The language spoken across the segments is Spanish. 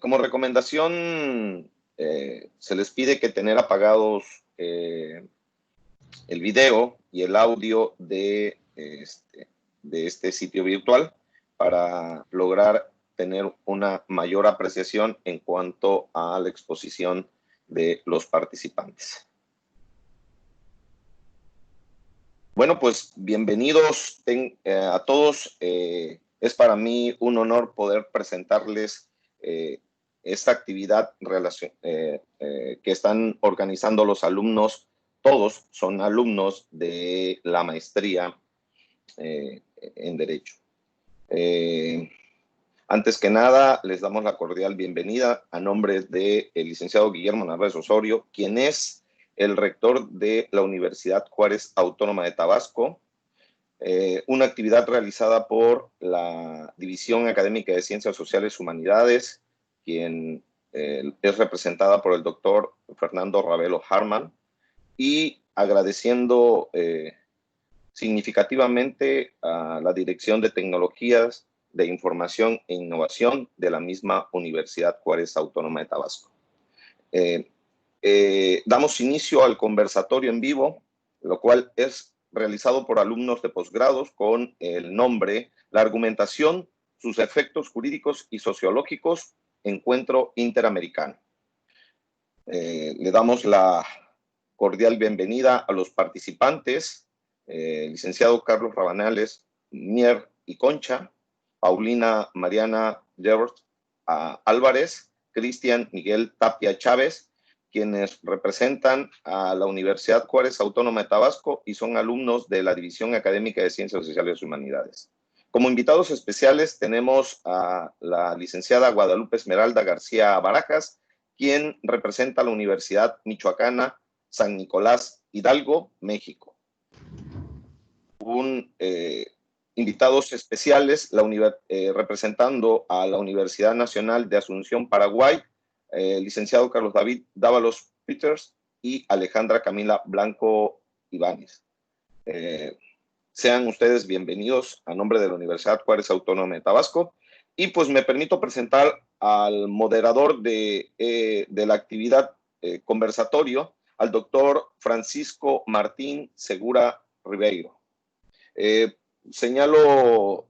Como recomendación, se les pide que tener apagados el video y el audio de este sitio virtual para lograr tener una mayor apreciación en cuanto a la exposición de los participantes. Bueno, pues bienvenidos a todos. Es para mí un honor poder presentarles esta actividad que están organizando los alumnos. Todos son alumnos de la maestría en Derecho. Antes que nada, les damos la cordial bienvenida a nombre del licenciado Guillermo Narváez Osorio, quien es el rector de la Universidad Juárez Autónoma de Tabasco, una actividad realizada por la División Académica de Ciencias Sociales y Humanidades, quien es representada por el doctor Fernando Ravelo Harman, y agradeciendo significativamente a la Dirección de Tecnologías de Información e Innovación de la misma Universidad Juárez Autónoma de Tabasco. Damos inicio al conversatorio en vivo, lo cual es realizado por alumnos de posgrados con el nombre La argumentación, sus efectos jurídicos y sociológicos, encuentro interamericano. Le damos la cordial bienvenida a los participantes, licenciado Carlos Rabanales, Mier y Concha, Paulina Mariana Gebert Álvarez, Cristian Miguel Tapia Chávez, quienes representan a la Universidad Juárez Autónoma de Tabasco y son alumnos de la División Académica de Ciencias Sociales y Humanidades. Como invitados especiales tenemos a la licenciada Guadalupe Esmeralda García Barajas, quien representa a la Universidad Michoacana San Nicolás Hidalgo, México. Invitados especiales representando a la Universidad Nacional de Asunción, Paraguay, licenciado Carlos David Dávalos Peters y Alejandra Camila Blanco Ibáñez. Sean ustedes bienvenidos a nombre de la Universidad Juárez Autónoma de Tabasco. Y pues me permito presentar al moderador de la actividad conversatorio, al doctor Francisco Martín Segura Ribeiro. Señalo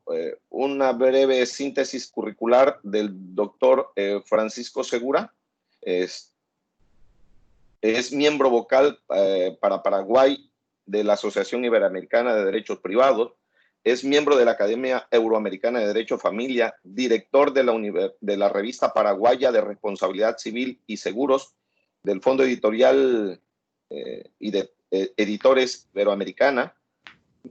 una breve síntesis curricular del doctor Francisco Segura. Es miembro vocal para Paraguay de la Asociación Iberoamericana de Derechos Privados, es miembro de la Academia Euroamericana de Derecho Familia, director de la revista paraguaya de Responsabilidad Civil y Seguros, del Fondo Editorial y de Editores Iberoamericana,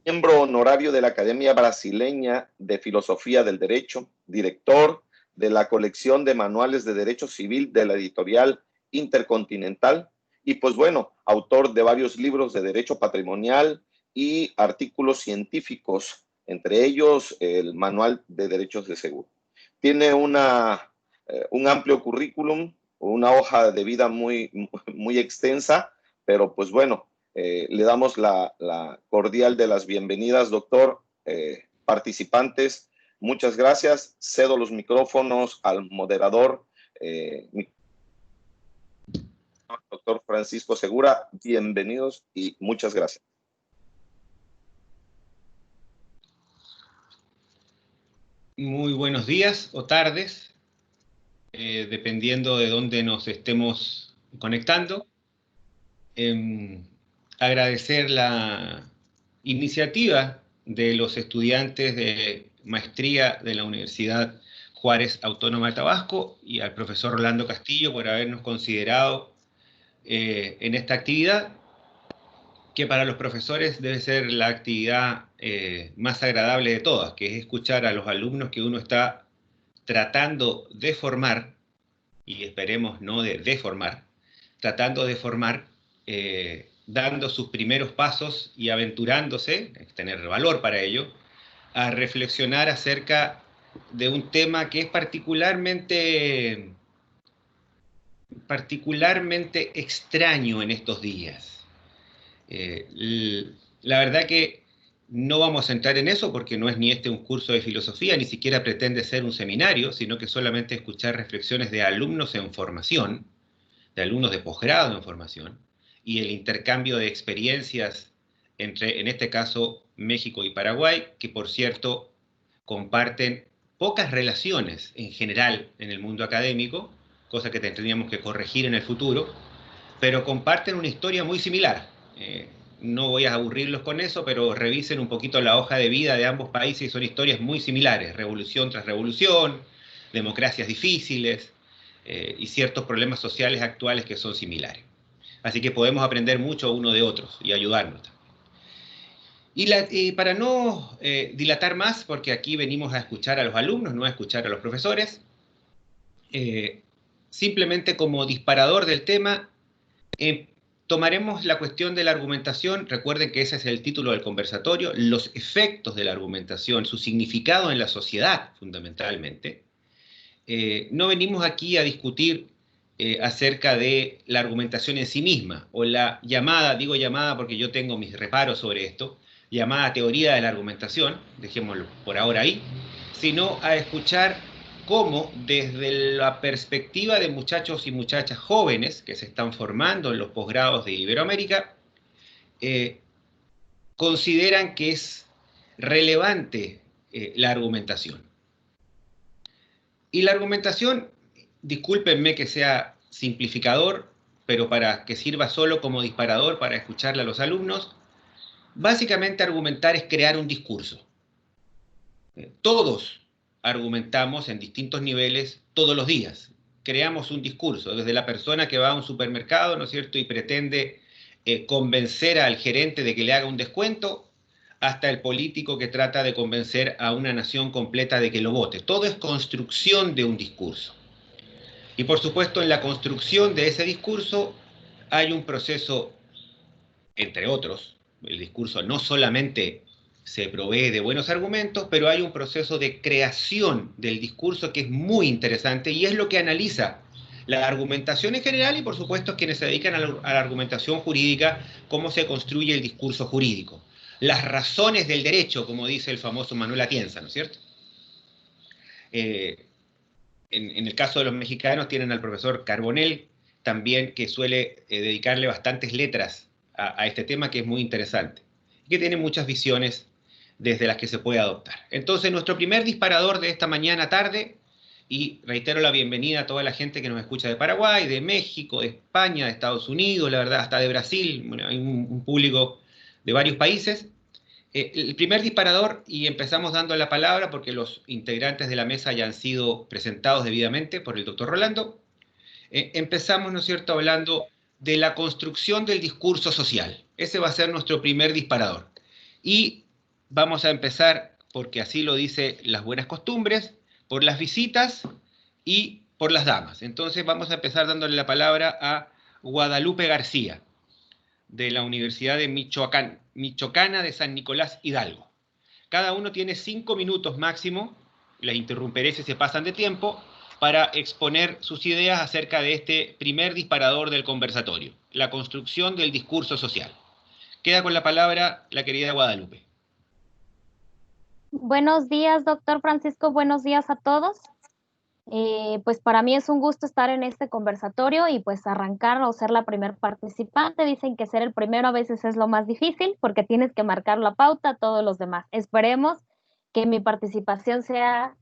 miembro honorario de la Academia Brasileña de Filosofía del Derecho, director de la colección de manuales de Derecho Civil de la editorial Intercontinental y, pues bueno, autor de varios libros de derecho patrimonial y artículos científicos, entre ellos el Manual de Derechos de Seguro. Tiene un amplio currículum, una hoja de vida muy extensa, pero pues bueno, le damos la cordial de las bienvenidas, doctor, participantes. Muchas gracias. Cedo los micrófonos al moderador, doctor Francisco Segura. Bienvenidos y muchas gracias. Muy buenos días o tardes, dependiendo de dónde nos estemos conectando. Agradecer la iniciativa de los estudiantes de maestría de la Universidad Juárez Autónoma de Tabasco y al profesor Rolando Castillo por habernos considerado en esta actividad, que para los profesores debe ser la actividad más agradable de todas, que es escuchar a los alumnos que uno está tratando de formar, y esperemos no de deformar, tratando de formar, dando sus primeros pasos y aventurándose, tener valor para ello, a reflexionar acerca de un tema que es particularmente extraño en estos días. La verdad que No vamos a entrar en eso porque no es ni este un curso de filosofía, ni siquiera pretende ser un seminario, sino que solamente escuchar reflexiones de alumnos en formación, de alumnos de posgrado en formación, y el intercambio de experiencias entre, en este caso, México y Paraguay, que por cierto comparten pocas relaciones en general en el mundo académico, cosa que tendríamos que corregir en el futuro, pero comparten una historia muy similar. No voy a aburrirlos con eso, pero revisen un poquito la hoja de vida de ambos países y son historias muy similares, revolución tras revolución, democracias difíciles y ciertos problemas sociales actuales que son similares. Así que podemos aprender mucho uno de otros y ayudarnos. Y para no dilatar más, porque aquí venimos a escuchar a los alumnos, no a escuchar a los profesores, simplemente como disparador del tema, tomaremos la cuestión de la argumentación. Recuerden que ese es el título del conversatorio, los efectos de la argumentación, su significado en la sociedad, fundamentalmente. No venimos aquí a discutir acerca de la argumentación en sí misma, o la llamada, digo llamada porque yo tengo mis reparos sobre esto, llamada teoría de la argumentación, dejémoslo por ahora ahí, sino a escuchar cómo desde la perspectiva de muchachos y muchachas jóvenes que se están formando en los posgrados de Iberoamérica, consideran que es relevante la argumentación. Y la argumentación, discúlpenme que sea simplificador, pero para que sirva solo como disparador para escucharle a los alumnos, básicamente argumentar es crear un discurso. Todos argumentamos en distintos niveles todos los días. Creamos un discurso, desde la persona que va a un supermercado, ¿no es cierto?, y pretende convencer al gerente de que le haga un descuento, hasta el político que trata de convencer a una nación completa de que lo vote. Todo es construcción de un discurso. Y por supuesto, en la construcción de ese discurso hay un proceso, entre otros, el discurso no solamente se provee de buenos argumentos, pero hay un proceso de creación del discurso que es muy interesante y es lo que analiza la argumentación en general y por supuesto quienes se dedican a la argumentación jurídica, cómo se construye el discurso jurídico. Las razones del derecho, como dice el famoso Manuel Atienza, ¿no es cierto? En el caso de los mexicanos tienen al profesor Carbonell, también que suele dedicarle bastantes letras a este tema que es muy interesante y que tiene muchas visiones desde las que se puede adoptar. Entonces, nuestro primer disparador de esta mañana tarde, y reitero la bienvenida a toda la gente que nos escucha de Paraguay, de México, de España, de Estados Unidos, la verdad, hasta de Brasil, bueno, hay un público de varios países. El primer disparador, y empezamos dando la palabra porque los integrantes de la mesa ya han sido presentados debidamente por el doctor Rolando, empezamos, ¿no es cierto?, hablando de la construcción del discurso social. Ese va a ser nuestro primer disparador. Y vamos a empezar, porque así lo dice las buenas costumbres, por las visitas y por las damas. Entonces vamos a empezar dándole la palabra a Guadalupe García, de la Universidad de Michoacana de San Nicolás Hidalgo. Cada uno tiene 5 minutos máximo, les interrumpiré si se pasan de tiempo, para exponer sus ideas acerca de este primer disparador del conversatorio, la construcción del discurso social. Queda con la palabra la querida Guadalupe. Buenos días, doctor Francisco, buenos días a todos. Pues para mí es un gusto estar en este conversatorio y pues arrancar o ser la primer participante. Dicen que ser el primero a veces es lo más difícil porque tienes que marcar la pauta a todos los demás. Esperemos que mi participación sea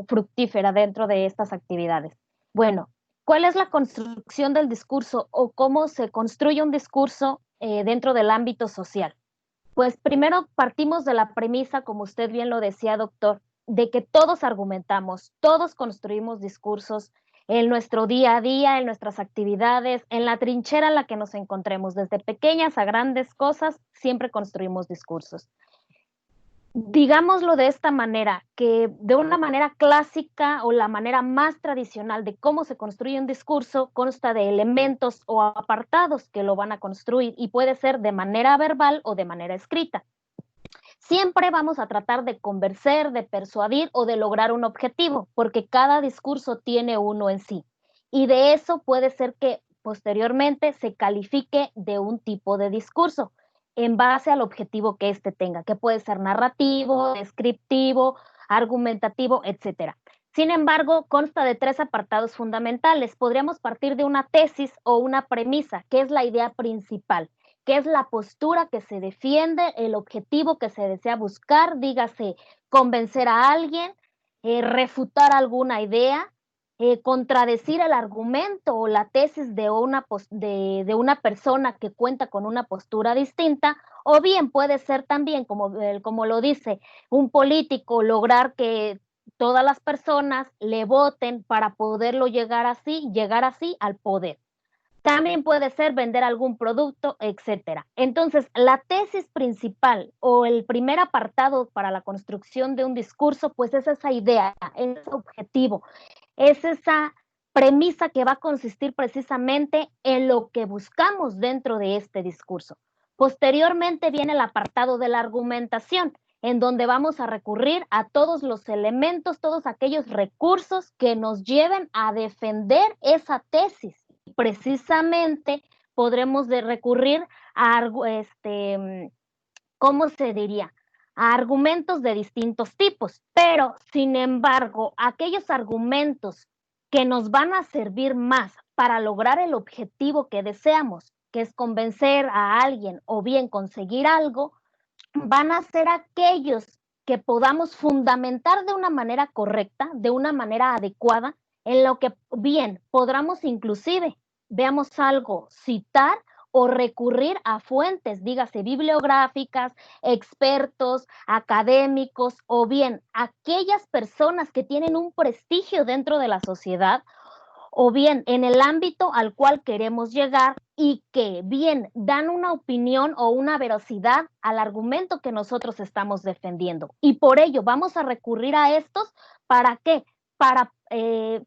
fructífera dentro de estas actividades. Bueno, ¿cuál es la construcción del discurso o cómo se construye un discurso dentro del ámbito social? Pues primero partimos de la premisa, como usted bien lo decía, doctor, de que todos argumentamos, todos construimos discursos en nuestro día a día, en nuestras actividades, en la trinchera en la que nos encontremos, desde pequeñas a grandes cosas, siempre construimos discursos. Digámoslo de esta manera, que de una manera clásica o la manera más tradicional de cómo se construye un discurso consta de elementos o apartados que lo van a construir y puede ser de manera verbal o de manera escrita. Siempre vamos a tratar de convencer, de persuadir o de lograr un objetivo, porque cada discurso tiene uno en sí. Y de eso puede ser que posteriormente se califique de un tipo de discurso. en base al objetivo que éste tenga, que puede ser narrativo, descriptivo, argumentativo, etcétera. Sin embargo, consta de 3 apartados fundamentales. Podríamos partir de una tesis o una premisa, que es la idea principal, que es la postura que se defiende, el objetivo que se desea buscar, dígase, convencer a alguien, refutar alguna idea, contradecir el argumento o la tesis de una persona que cuenta con una postura distinta, o bien puede ser también, como lo dice un político, lograr que todas las personas le voten para poderlo llegar así al poder. También puede ser vender algún producto, etcétera. Entonces, la tesis principal o el primer apartado para la construcción de un discurso, pues es esa idea, es ese objetivo, es esa premisa que va a consistir precisamente en lo que buscamos dentro de este discurso. Posteriormente viene el apartado de la argumentación, en donde vamos a recurrir a todos los elementos, todos aquellos recursos que nos lleven a defender esa tesis. Precisamente podremos recurrir a, ¿cómo se diría? A argumentos de distintos tipos, pero sin embargo, aquellos argumentos que nos van a servir más para lograr el objetivo que deseamos, que es convencer a alguien o bien conseguir algo, van a ser aquellos que podamos fundamentar de una manera correcta, de una manera adecuada, en lo que bien podamos inclusive, veamos algo, citar o recurrir a fuentes, dígase bibliográficas, expertos, académicos o bien aquellas personas que tienen un prestigio dentro de la sociedad o bien en el ámbito al cual queremos llegar y que bien dan una opinión o una veracidad al argumento que nosotros estamos defendiendo. Y por ello vamos a recurrir a estos, ¿para qué? Para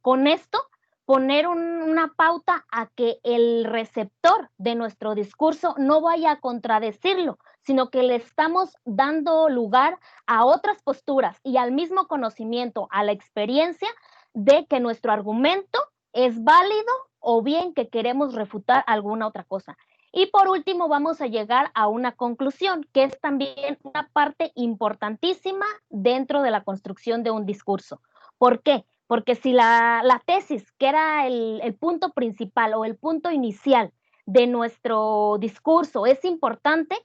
con esto poner una pauta a que el receptor de nuestro discurso no vaya a contradecirlo, sino que le estamos dando lugar a otras posturas y al mismo conocimiento, a la experiencia de que nuestro argumento es válido o bien que queremos refutar alguna otra cosa. Y por último vamos a llegar a una conclusión, que es también una parte importantísima dentro de la construcción de un discurso. ¿Por qué? Porque si la tesis, que era el punto principal o el punto inicial de nuestro discurso es importante,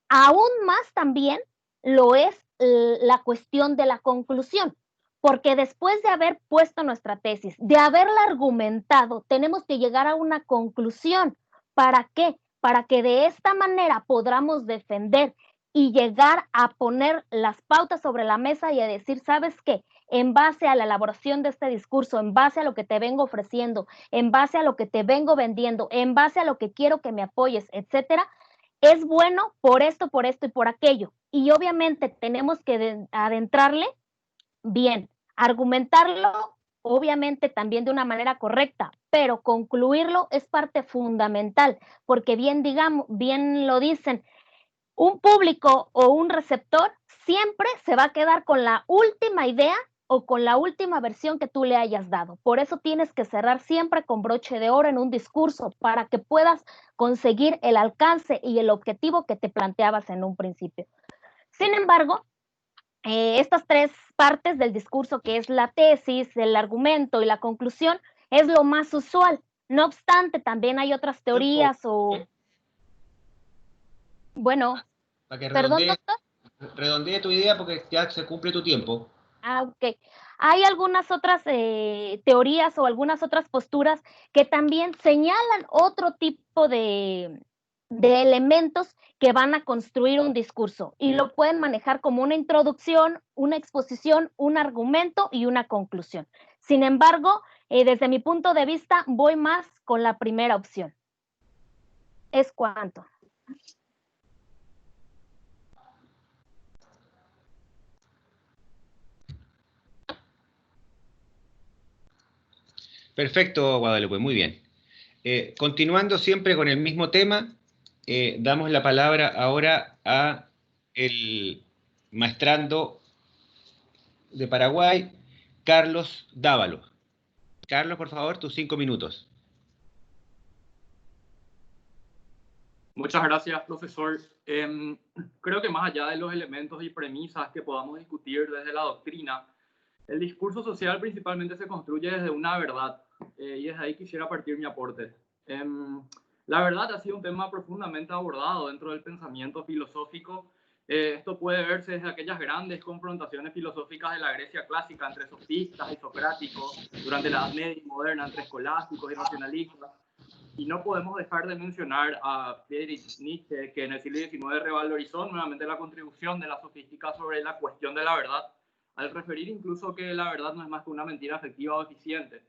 aún más también lo es la cuestión de la conclusión. Porque después de haber puesto nuestra tesis, de haberla argumentado, tenemos que llegar a una conclusión. ¿Para qué? Para que de esta manera podamos defender y llegar a poner las pautas sobre la mesa y a decir, ¿sabes qué? En base a la elaboración de este discurso, en base a lo que te vengo ofreciendo, en base a lo que te vengo vendiendo, en base a lo que quiero que me apoyes, etcétera, es bueno por esto y por aquello. Y obviamente tenemos que adentrarle bien, argumentarlo, obviamente también de una manera correcta, pero concluirlo es parte fundamental, porque bien lo dicen, un público o un receptor siempre se va a quedar con la última idea o con la última versión que tú le hayas dado. Por eso tienes que cerrar siempre con broche de oro en un discurso para que puedas conseguir el alcance y el objetivo que te planteabas en un principio. Sin embargo, estas 3 partes del discurso, que es la tesis, el argumento y la conclusión, es lo más usual. No obstante, también hay otras teorías o... Bueno, para que perdón, doctor. redondee tu idea porque ya se cumple tu tiempo. Ok. Hay algunas otras teorías o algunas otras posturas que también señalan otro tipo de elementos que van a construir un discurso y lo pueden manejar como una introducción, una exposición, un argumento y una conclusión. Sin embargo, desde mi punto de vista, voy más con la primera opción. ¿Es cuánto? Perfecto, Guadalupe, muy bien. Continuando siempre con el mismo tema, damos la palabra ahora a el maestrando de Paraguay, Carlos Dávalo. Carlos, por favor, tus 5 minutos. Muchas gracias, profesor. Creo que más allá de los elementos y premisas que podamos discutir desde la doctrina, el discurso social principalmente se construye desde una verdad, y desde ahí quisiera partir mi aporte. La verdad ha sido un tema profundamente abordado dentro del pensamiento filosófico. Esto puede verse desde aquellas grandes confrontaciones filosóficas de la Grecia clásica entre sofistas y socráticos, durante la Edad Media y moderna entre escolásticos y racionalistas. Y no podemos dejar de mencionar a Friedrich Nietzsche, que en el siglo XIX revalorizó nuevamente la contribución de la sofística sobre la cuestión de la verdad, al referir incluso que la verdad no es más que una mentira afectiva o eficiente.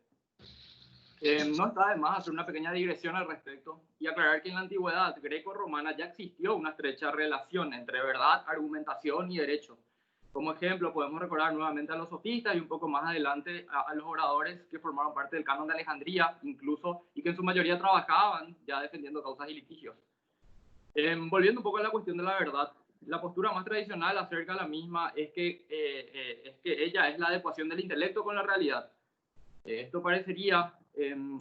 No está de más hacer una pequeña digresión al respecto y aclarar que en la antigüedad greco-romana ya existió una estrecha relación entre verdad, argumentación y derecho. Como ejemplo, podemos recordar nuevamente a los sofistas y un poco más adelante a los oradores que formaron parte del canon de Alejandría, incluso, y que en su mayoría trabajaban ya defendiendo causas y litigios. Volviendo un poco a la cuestión de la verdad, la postura más tradicional acerca de la misma es que ella es la adecuación del intelecto con la realidad. Esto parecería,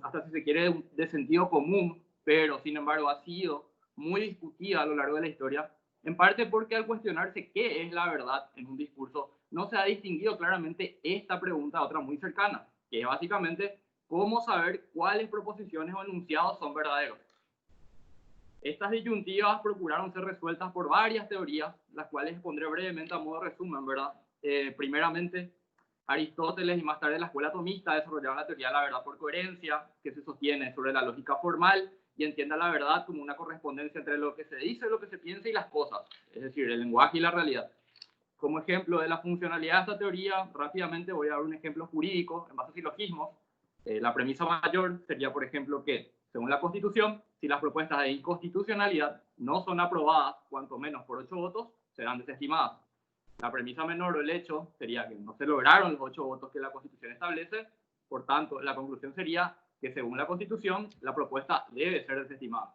hasta si se quiere, de sentido común, pero sin embargo ha sido muy discutida a lo largo de la historia, en parte porque al cuestionarse qué es la verdad en un discurso, no se ha distinguido claramente esta pregunta a otra muy cercana, que es básicamente cómo saber cuáles proposiciones o enunciados son verdaderos. Estas disyuntivas procuraron ser resueltas por varias teorías, las cuales expondré brevemente a modo de resumen, ¿verdad? Primeramente, Aristóteles y más tarde la escuela tomista desarrollaron la teoría de la verdad por coherencia, que se sostiene sobre la lógica formal y entiende la verdad como una correspondencia entre lo que se dice, lo que se piensa y las cosas, es decir, el lenguaje y la realidad. Como ejemplo de la funcionalidad de esta teoría, rápidamente voy a dar un ejemplo jurídico en base a silogismos. La premisa mayor sería, por ejemplo, que, según la Constitución, si las propuestas de inconstitucionalidad no son aprobadas, cuanto menos por 8 votos, serán desestimadas. La premisa menor o el hecho sería que no se lograron los 8 votos que la Constitución establece, por tanto, la conclusión sería que, según la Constitución, la propuesta debe ser desestimada.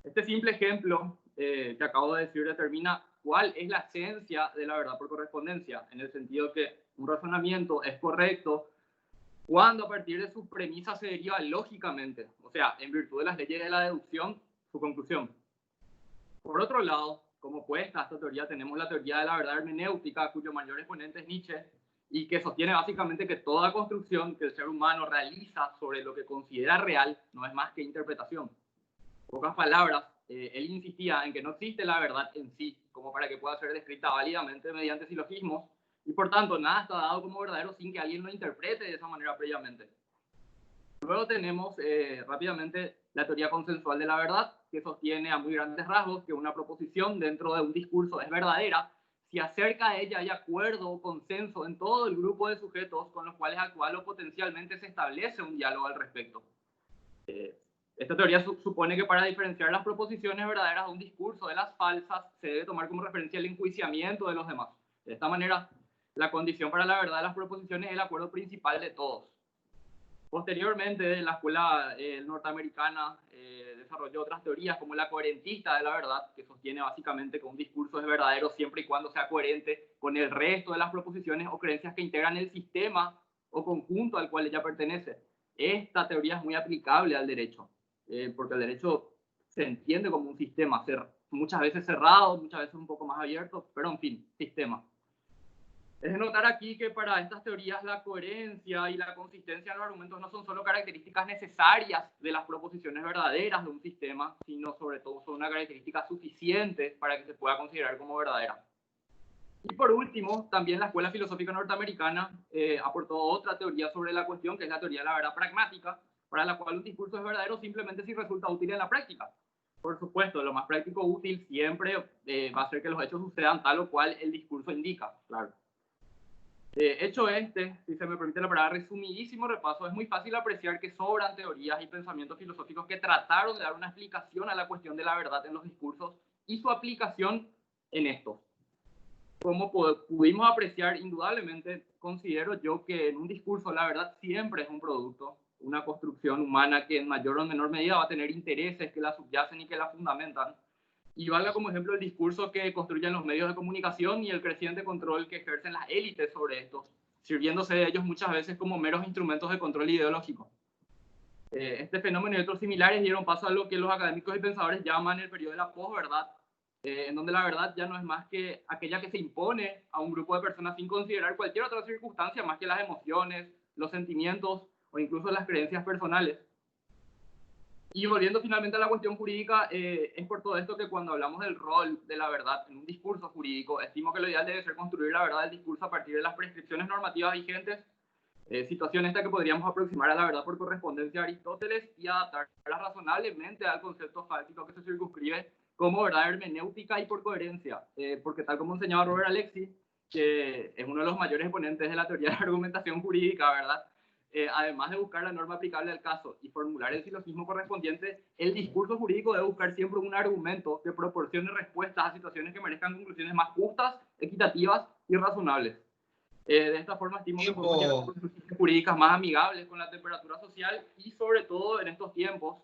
Este simple ejemplo que acabo de decir determina cuál es la esencia de la verdad por correspondencia, en el sentido que un razonamiento es correcto cuando a partir de sus premisas se deriva lógicamente, o sea, en virtud de las leyes de la deducción, su conclusión. Por otro lado, como opuesta a esta teoría, tenemos la teoría de la verdad hermenéutica, cuyo mayor exponente es Nietzsche, y que sostiene básicamente que toda construcción que el ser humano realiza sobre lo que considera real no es más que interpretación. En pocas palabras, él insistía en que no existe la verdad en sí, como para que pueda ser descrita válidamente mediante silogismos, y por tanto nada está dado como verdadero sin que alguien lo interprete de esa manera previamente. Luego tenemos rápidamente la teoría consensual de la verdad, que sostiene a muy grandes rasgos que una proposición dentro de un discurso es verdadera si acerca de ella hay acuerdo o consenso en todo el grupo de sujetos con los cuales actual o potencialmente se establece un diálogo al respecto. Esta teoría supone que para diferenciar las proposiciones verdaderas de un discurso de las falsas se debe tomar como referencia el enjuiciamiento de los demás. De esta manera, la condición para la verdad de las proposiciones es el acuerdo principal de todos. Posteriormente, la escuela norteamericana desarrolló otras teorías como la coherentista de la verdad, que sostiene básicamente que un discurso es verdadero siempre y cuando sea coherente con el resto de las proposiciones o creencias que integran el sistema o conjunto al cual ella pertenece. Esta teoría es muy aplicable al derecho, porque el derecho se entiende como un sistema, muchas veces cerrado, muchas veces un poco más abierto, pero en fin, sistema. Es de notar aquí que para estas teorías la coherencia y la consistencia en los argumentos no son solo características necesarias de las proposiciones verdaderas de un sistema, sino sobre todo son una característica suficiente para que se pueda considerar como verdadera. Y por último, también la escuela filosófica norteamericana aportó otra teoría sobre la cuestión, que es la teoría de la verdad pragmática, para la cual un discurso es verdadero simplemente si resulta útil en la práctica. Por supuesto, lo más práctico útil siempre va a ser que los hechos sucedan tal o cual el discurso indica, claro. Hecho si se me permite la palabra, resumidísimo repaso, es muy fácil apreciar que sobran teorías y pensamientos filosóficos que trataron de dar una explicación a la cuestión de la verdad en los discursos y su aplicación en estos. Como pudimos apreciar, indudablemente considero yo que en un discurso la verdad siempre es un producto, una construcción humana que en mayor o menor medida va a tener intereses que la subyacen y que la fundamentan. Y valga como ejemplo el discurso que construyen los medios de comunicación y el creciente control que ejercen las élites sobre estos, sirviéndose de ellos muchas veces como meros instrumentos de control ideológico. Este fenómeno y otros similares dieron paso a lo que los académicos y pensadores llaman el periodo de la posverdad, en donde la verdad ya no es más que aquella que se impone a un grupo de personas sin considerar cualquier otra circunstancia más que las emociones, los sentimientos o incluso las creencias personales. Y volviendo finalmente a la cuestión jurídica, es por todo esto que cuando hablamos del rol de la verdad en un discurso jurídico, estimo que lo ideal debe ser construir la verdad del discurso a partir de las prescripciones normativas vigentes, situación esta que podríamos aproximar a la verdad por correspondencia a Aristóteles y adaptarla razonablemente al concepto fáctico que se circunscribe como verdad hermenéutica y por coherencia, porque tal como enseñaba Robert Alexis, que es uno de los mayores exponentes de la teoría de la argumentación jurídica, ¿verdad? Además de buscar la norma aplicable al caso y formular el silogismo correspondiente, el discurso jurídico debe buscar siempre un argumento que proporcione respuestas a situaciones que merezcan conclusiones más justas, equitativas y razonables. De esta forma estimo que podemos llegar a conclusiones jurídicas más amigables con la temperatura social y sobre todo en estos tiempos,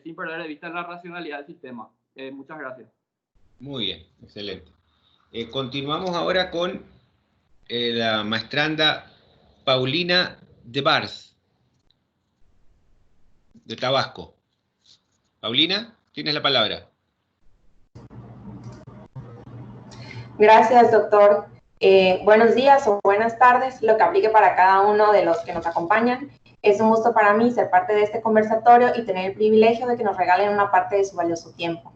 sin perder de vista la racionalidad del sistema. Muchas gracias. Muy bien, excelente. Continuamos ahora con la maestranda Paulina de Bars, de Tabasco. Paulina, tienes la palabra. Gracias, doctor. Buenos días o buenas tardes, lo que aplique para cada uno de los que nos acompañan. Es un gusto para mí ser parte de este conversatorio y tener el privilegio de que nos regalen una parte de su valioso tiempo.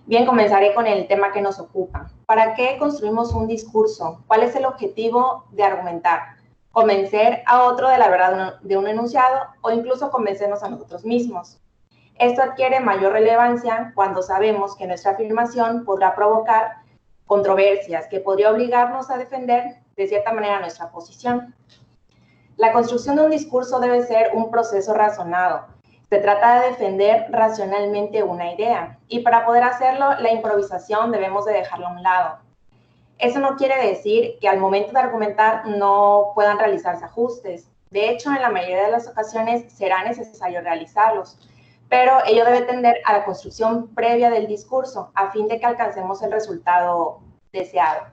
Bien, comenzaré con el tema que nos ocupa. ¿Para qué construimos un discurso? ¿Cuál es el objetivo de argumentar? ¿Convencer a otro de la verdad de un enunciado o incluso convencernos a nosotros mismos? Esto adquiere mayor relevancia cuando sabemos que nuestra afirmación podrá provocar controversias que podría obligarnos a defender de cierta manera nuestra posición. La construcción de un discurso debe ser un proceso razonado. Se trata de defender racionalmente una idea y para poder hacerlo, la improvisación debemos de dejarla a un lado. Eso no quiere decir que al momento de argumentar no puedan realizarse ajustes. De hecho, en la mayoría de las ocasiones será necesario realizarlos, pero ello debe tender a la construcción previa del discurso a fin de que alcancemos el resultado deseado.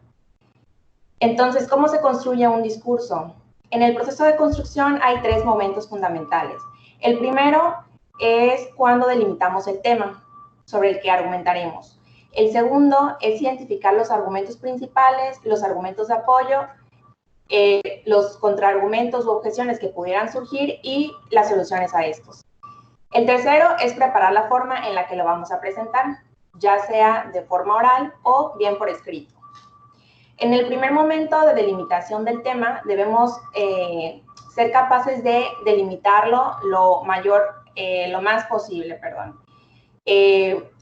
Entonces, ¿cómo se construye un discurso? En el proceso de construcción hay tres momentos fundamentales. El primero es cuando delimitamos el tema sobre el que argumentaremos. El segundo es identificar los argumentos principales, los argumentos de apoyo, los contraargumentos u objeciones que pudieran surgir y las soluciones a estos. El tercero es preparar la forma en la que lo vamos a presentar, ya sea de forma oral o bien por escrito. En el primer momento de delimitación del tema, debemos ser capaces de delimitarlo lo más posible,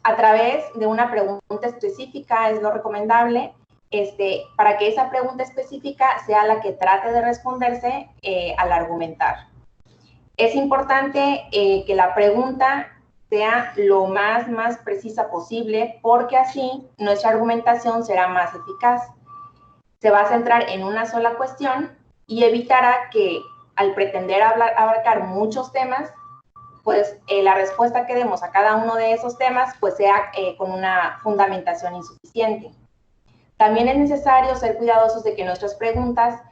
a través de una pregunta específica es lo recomendable, para que esa pregunta específica sea la que trate de responderse al argumentar. Es importante que la pregunta sea lo más precisa posible, porque así nuestra argumentación será más eficaz. Se va a centrar en una sola cuestión y evitará que al pretender abarcar muchos temas, pues la respuesta que demos a cada uno de esos temas pues sea con una fundamentación insuficiente. También es necesario ser cuidadosos de que nuestras preguntas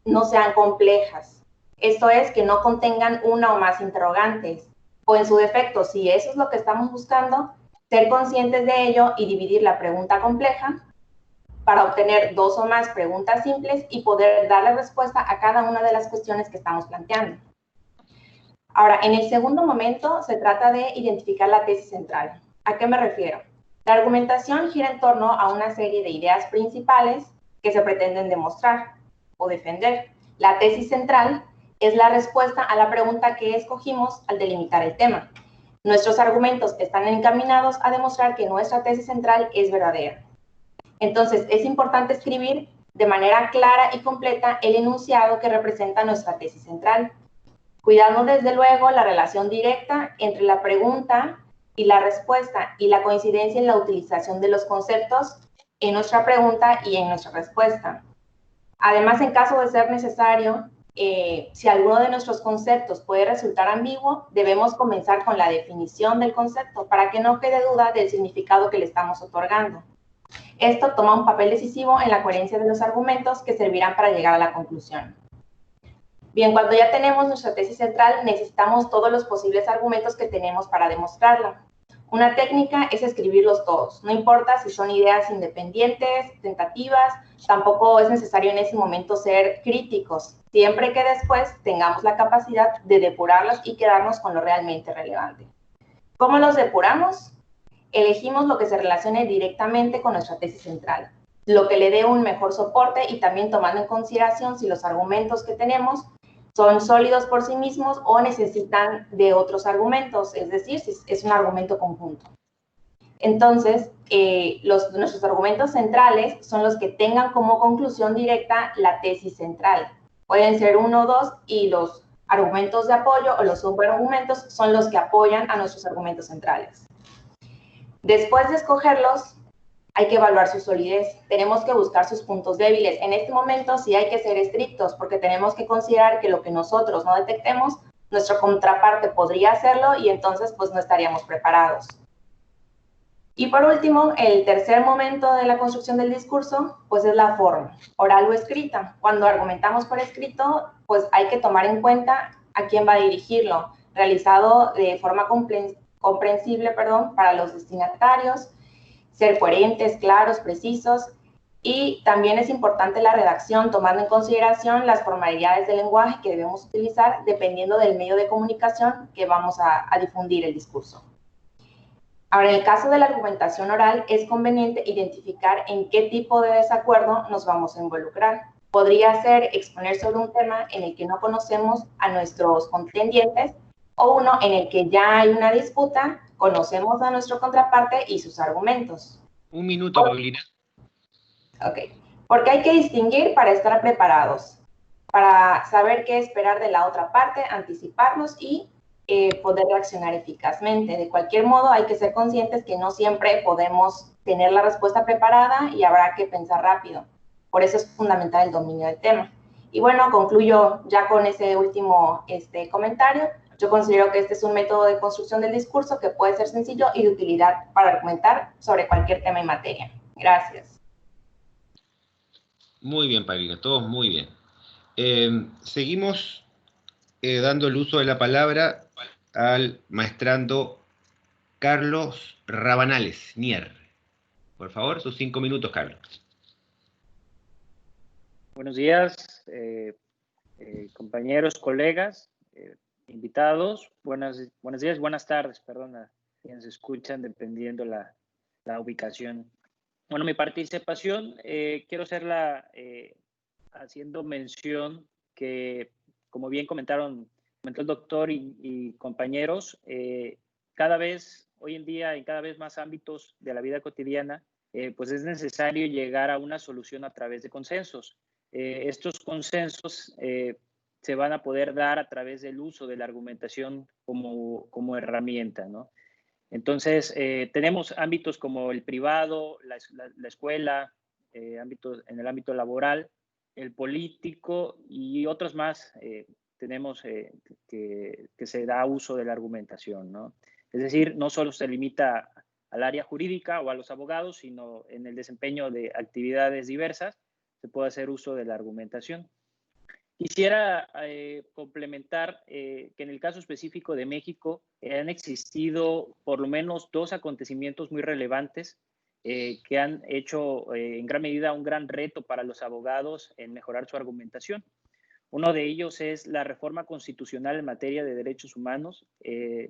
no sean complejas. Esto es, que no contengan una o más interrogantes, o en su defecto, si eso es lo que estamos buscando, ser conscientes de ello y dividir la pregunta compleja para obtener dos o más preguntas simples y poder darle respuesta a cada una de las cuestiones que estamos planteando. Ahora, en el segundo momento se trata de identificar la tesis central. ¿A qué me refiero? La argumentación gira en torno a una serie de ideas principales que se pretenden demostrar o defender. La tesis central es la respuesta a la pregunta que escogimos al delimitar el tema. Nuestros argumentos están encaminados a demostrar que nuestra tesis central es verdadera. Entonces, es importante escribir de manera clara y completa el enunciado que representa nuestra tesis central, cuidando desde luego la relación directa entre la pregunta y la respuesta y la coincidencia en la utilización de los conceptos en nuestra pregunta y en nuestra respuesta. Además, en caso de ser necesario, si alguno de nuestros conceptos puede resultar ambiguo, debemos comenzar con la definición del concepto para que no quede duda del significado que le estamos otorgando. Esto toma un papel decisivo en la coherencia de los argumentos que servirán para llegar a la conclusión. Bien, cuando ya tenemos nuestra tesis central, necesitamos todos los posibles argumentos que tenemos para demostrarla. Una técnica es escribirlos todos, no importa si son ideas independientes, tentativas, tampoco es necesario en ese momento ser críticos, siempre que después tengamos la capacidad de depurarlas y quedarnos con lo realmente relevante. ¿Cómo los depuramos? Elegimos lo que se relacione directamente con nuestra tesis central, lo que le dé un mejor soporte y también tomando en consideración si los argumentos que tenemos son sólidos por sí mismos o necesitan de otros argumentos, es decir, si es un argumento conjunto. Entonces, nuestros argumentos centrales son los que tengan como conclusión directa la tesis central. Pueden ser 1 o 2 y los argumentos de apoyo o los subargumentos son los que apoyan a nuestros argumentos centrales. Después de escogerlos, hay que evaluar su solidez, tenemos que buscar sus puntos débiles. En este momento sí hay que ser estrictos porque tenemos que considerar que lo que nosotros no detectemos, nuestra contraparte podría hacerlo y entonces pues no estaríamos preparados. Y por último, el tercer momento de la construcción del discurso, pues es la forma, oral o escrita. Cuando argumentamos por escrito, pues hay que tomar en cuenta a quién va a dirigirlo, realizado de forma comprensible, para los destinatarios, ser coherentes, claros, precisos, y también es importante la redacción, tomando en consideración las formalidades del lenguaje que debemos utilizar dependiendo del medio de comunicación que vamos a difundir el discurso. Ahora, en el caso de la argumentación oral, es conveniente identificar en qué tipo de desacuerdo nos vamos a involucrar. Podría ser exponer sobre un tema en el que no conocemos a nuestros contendientes o uno en el que ya hay una disputa, conocemos a nuestra contraparte y sus argumentos. Un minuto, Paulina. Ok, porque hay que distinguir para estar preparados, para saber qué esperar de la otra parte, anticiparnos y poder reaccionar eficazmente. De cualquier modo, hay que ser conscientes que no siempre podemos tener la respuesta preparada y habrá que pensar rápido. Por eso es fundamental el dominio del tema. Y bueno, concluyo ya con ese último comentario. Yo considero que este es un método de construcción del discurso que puede ser sencillo y de utilidad para argumentar sobre cualquier tema y materia. Gracias. Muy bien, Paulina, todos muy bien. Seguimos dando el uso de la palabra al maestrando Carlos Rabanales, Nier. Por favor, sus 5 minutos, Carlos. Buenos días, compañeros, colegas, invitados. Buenos días, buenas tardes, perdón, a quienes escuchan, dependiendo la ubicación. Bueno, mi participación, quiero hacerla haciendo mención que, como bien comentó el doctor y compañeros, cada vez, hoy en día, en cada vez más ámbitos de la vida cotidiana, pues es necesario llegar a una solución a través de consensos. Estos consensos se van a poder dar a través del uso de la argumentación como herramienta, ¿no? Entonces, tenemos ámbitos como el privado, la escuela, en el ámbito laboral, el político y otros más. Tenemos que se da uso de la argumentación, ¿no? Es decir, no solo se limita al área jurídica o a los abogados, sino en el desempeño de actividades diversas se puede hacer uso de la argumentación. Quisiera complementar que en el caso específico de México han existido por lo menos 2 acontecimientos muy relevantes que han hecho en gran medida un gran reto para los abogados en mejorar su argumentación. Uno de ellos es la reforma constitucional en materia de derechos humanos,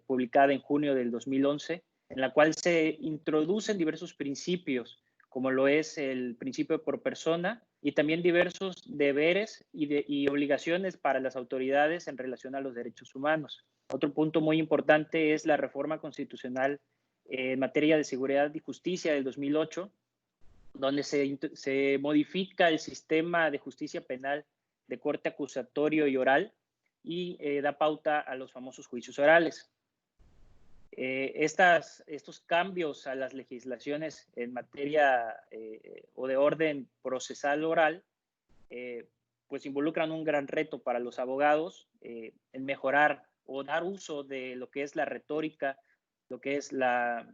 publicada en junio del 2011, en la cual se introducen diversos principios, como lo es el principio por persona y también diversos deberes y obligaciones para las autoridades en relación a los derechos humanos. Otro punto muy importante es la reforma constitucional en materia de seguridad y justicia del 2008, donde se modifica el sistema de justicia penal de corte acusatorio y oral y da pauta a los famosos juicios orales. Estos cambios a las legislaciones en materia o de orden procesal oral pues involucran un gran reto para los abogados en mejorar o dar uso de lo que es la retórica, lo que es la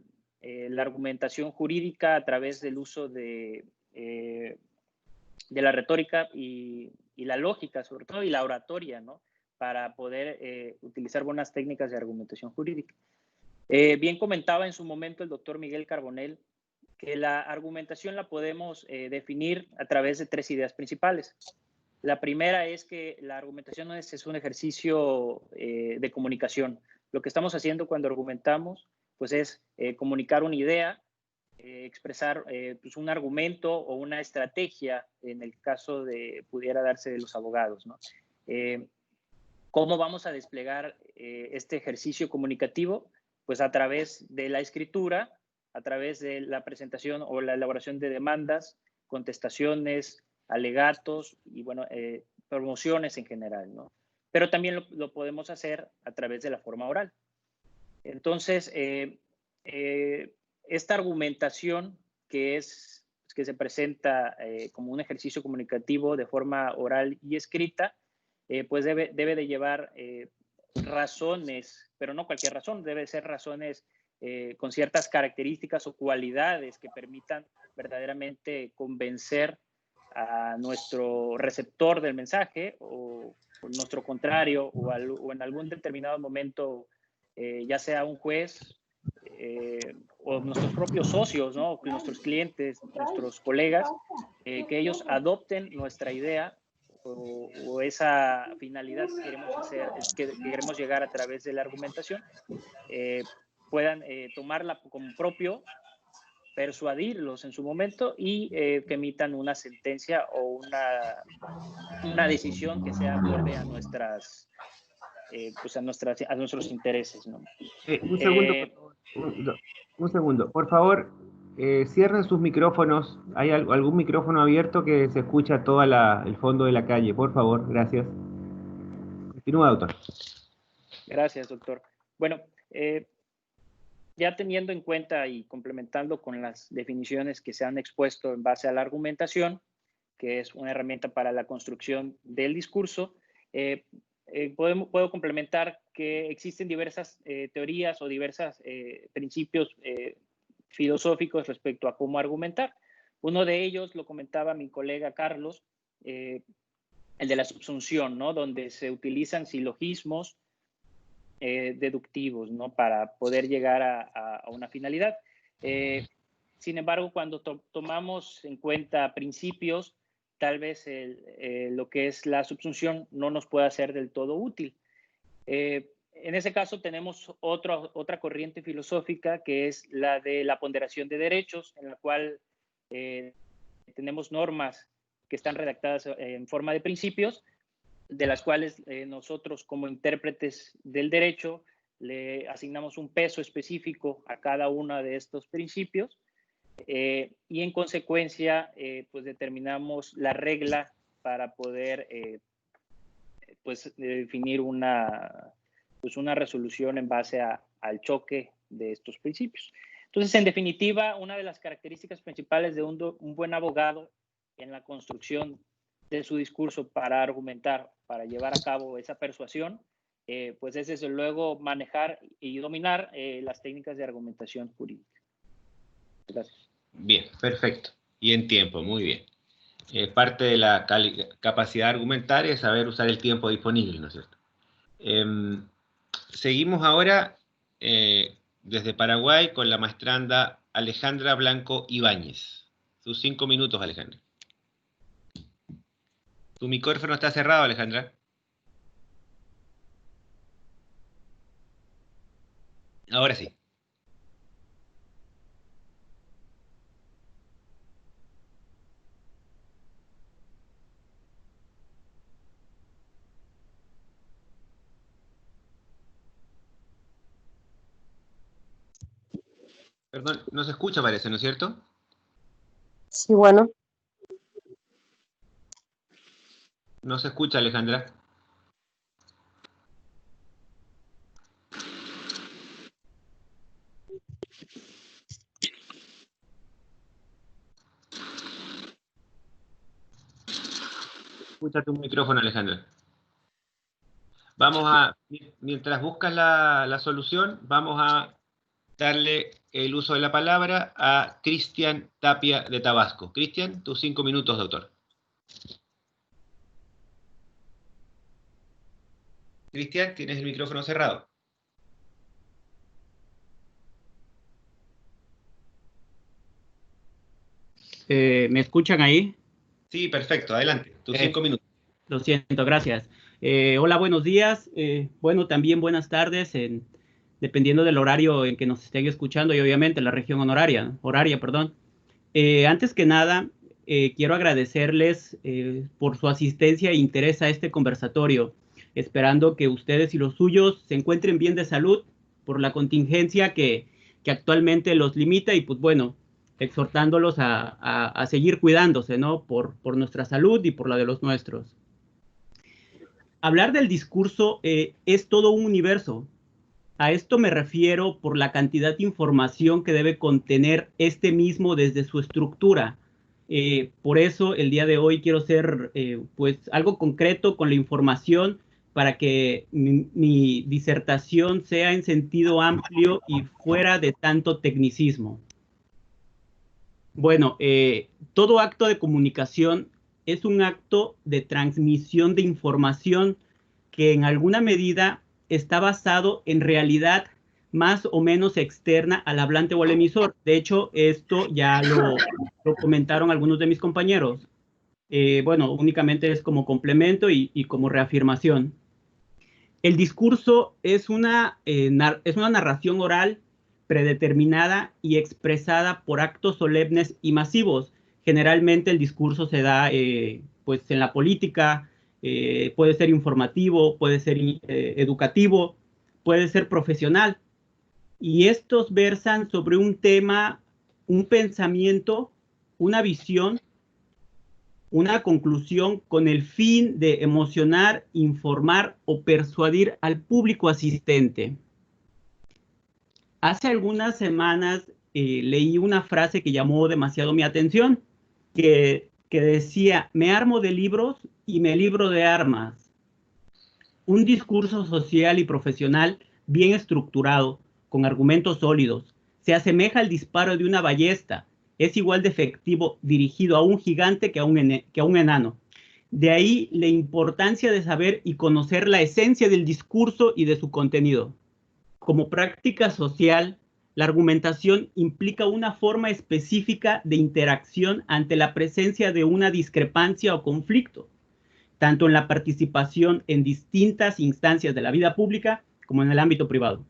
argumentación jurídica a través del uso de la retórica y la lógica, sobre todo, y la oratoria, ¿no? Para poder utilizar buenas técnicas de argumentación jurídica. Bien comentaba en su momento el doctor Miguel Carbonell que la argumentación la podemos definir a través de 3 ideas principales. La primera es que la argumentación es un ejercicio de comunicación. Lo que estamos haciendo cuando argumentamos pues es comunicar una idea, expresar pues un argumento o una estrategia, en el caso de pudiera darse de los abogados, ¿no? ¿Cómo vamos a desplegar este ejercicio comunicativo? Pues a través de la escritura, a través de la presentación o la elaboración de demandas, contestaciones, alegatos y, bueno, promociones en general, ¿no? Pero también lo podemos hacer a través de la forma oral. Entonces, esta argumentación que se presenta como un ejercicio comunicativo de forma oral y escrita, pues debe de llevar razones, pero no cualquier razón, debe ser razones con ciertas características o cualidades que permitan verdaderamente convencer a nuestro receptor del mensaje o nuestro contrario o en algún determinado momento, ya sea un juez o nuestros propios socios, ¿no? Nuestros clientes, nuestros colegas, que ellos adopten nuestra idea o esa finalidad que queremos hacer, que queremos llegar a través de la argumentación, puedan tomarla como propio, persuadirlos en su momento y que emitan una sentencia o una decisión que sea acorde a nuestras pues a nuestros intereses, ¿no? Un segundo, un segundo. Por favor, cierren sus micrófonos. ¿Hay algún micrófono abierto que se escucha todo el fondo de la calle? Por favor, gracias. Continúa, doctor. Gracias, doctor. Bueno, ya teniendo en cuenta y complementando con las definiciones que se han expuesto en base a la argumentación, que es una herramienta para la construcción del discurso, puedo complementar que existen diversas teorías o diversos principios filosóficos respecto a cómo argumentar. Uno de ellos, lo comentaba mi colega Carlos, el de la subsunción, ¿no? Donde se utilizan silogismos deductivos, ¿no? Para poder llegar a una finalidad. Sin embargo, cuando tomamos en cuenta principios, tal vez lo que es la subsunción no nos pueda ser del todo útil. En ese caso tenemos otra corriente filosófica que es la de la ponderación de derechos, en la cual tenemos normas que están redactadas en forma de principios, de las cuales nosotros como intérpretes del derecho le asignamos un peso específico a cada uno de estos principios y en consecuencia pues determinamos la regla para poder pues definir una resolución en base al choque de estos principios. Entonces, en definitiva, una de las características principales de un buen abogado en la construcción de su discurso para argumentar, para llevar a cabo esa persuasión, pues es desde luego manejar y dominar las técnicas de argumentación jurídica. Gracias. Bien, perfecto. Y en tiempo, muy bien. Parte de la capacidad argumentaria es saber usar el tiempo disponible, ¿no es cierto? Seguimos ahora desde Paraguay con la maestranda Alejandra Blanco Ibáñez. Sus 5 minutos, Alejandra. Tu micrófono está cerrado, Alejandra. Ahora sí. Perdón, no se escucha, parece, ¿no es cierto? Sí, bueno. No se escucha, Alejandra. Escucha tu micrófono, Alejandra. Vamos a, mientras buscas la solución, vamos a darle el uso de la palabra a Cristian Tapia de Tabasco. Cristian, tus 5 minutos, doctor. Cristian, tienes el micrófono cerrado. ¿Me escuchan ahí? Sí, perfecto, adelante, tus 5 minutos. Lo siento, gracias. Hola, buenos días. Bueno, también buenas tardes, dependiendo del horario en que nos estén escuchando y obviamente la región horaria. Antes que nada, quiero agradecerles por su asistencia e interés a este conversatorio, esperando que ustedes y los suyos se encuentren bien de salud por la contingencia que actualmente los limita y pues bueno, exhortándolos a seguir cuidándose, ¿no? Por nuestra salud y por la de los nuestros. Hablar del discurso es todo un universo. A esto me refiero por la cantidad de información que debe contener este mismo desde su estructura. Por eso el día de hoy quiero ser pues algo concreto con la información para que mi disertación sea en sentido amplio y fuera de tanto tecnicismo. Bueno, todo acto de comunicación es un acto de transmisión de información que en alguna medida está basado en realidad más o menos externa al hablante o al emisor. De hecho, esto ya lo comentaron algunos de mis compañeros. Bueno, únicamente es como complemento y como reafirmación. El discurso es una narración oral predeterminada y expresada por actos solemnes y masivos. Generalmente el discurso se da pues en la política, puede ser informativo, puede ser educativo, puede ser profesional. Y estos versan sobre un tema, un pensamiento, una visión, una conclusión con el fin de emocionar, informar o persuadir al público asistente. Hace algunas semanas leí una frase que llamó demasiado mi atención, que decía, me armo de libros y me libro de armas. Un discurso social y profesional bien estructurado, con argumentos sólidos, se asemeja al disparo de una ballesta. Es igual de efectivo dirigido a un gigante que a un enano. De ahí la importancia de saber y conocer la esencia del discurso y de su contenido. Como práctica social, la argumentación implica una forma específica de interacción ante la presencia de una discrepancia o conflicto, tanto en la participación en distintas instancias de la vida pública como en el ámbito privado.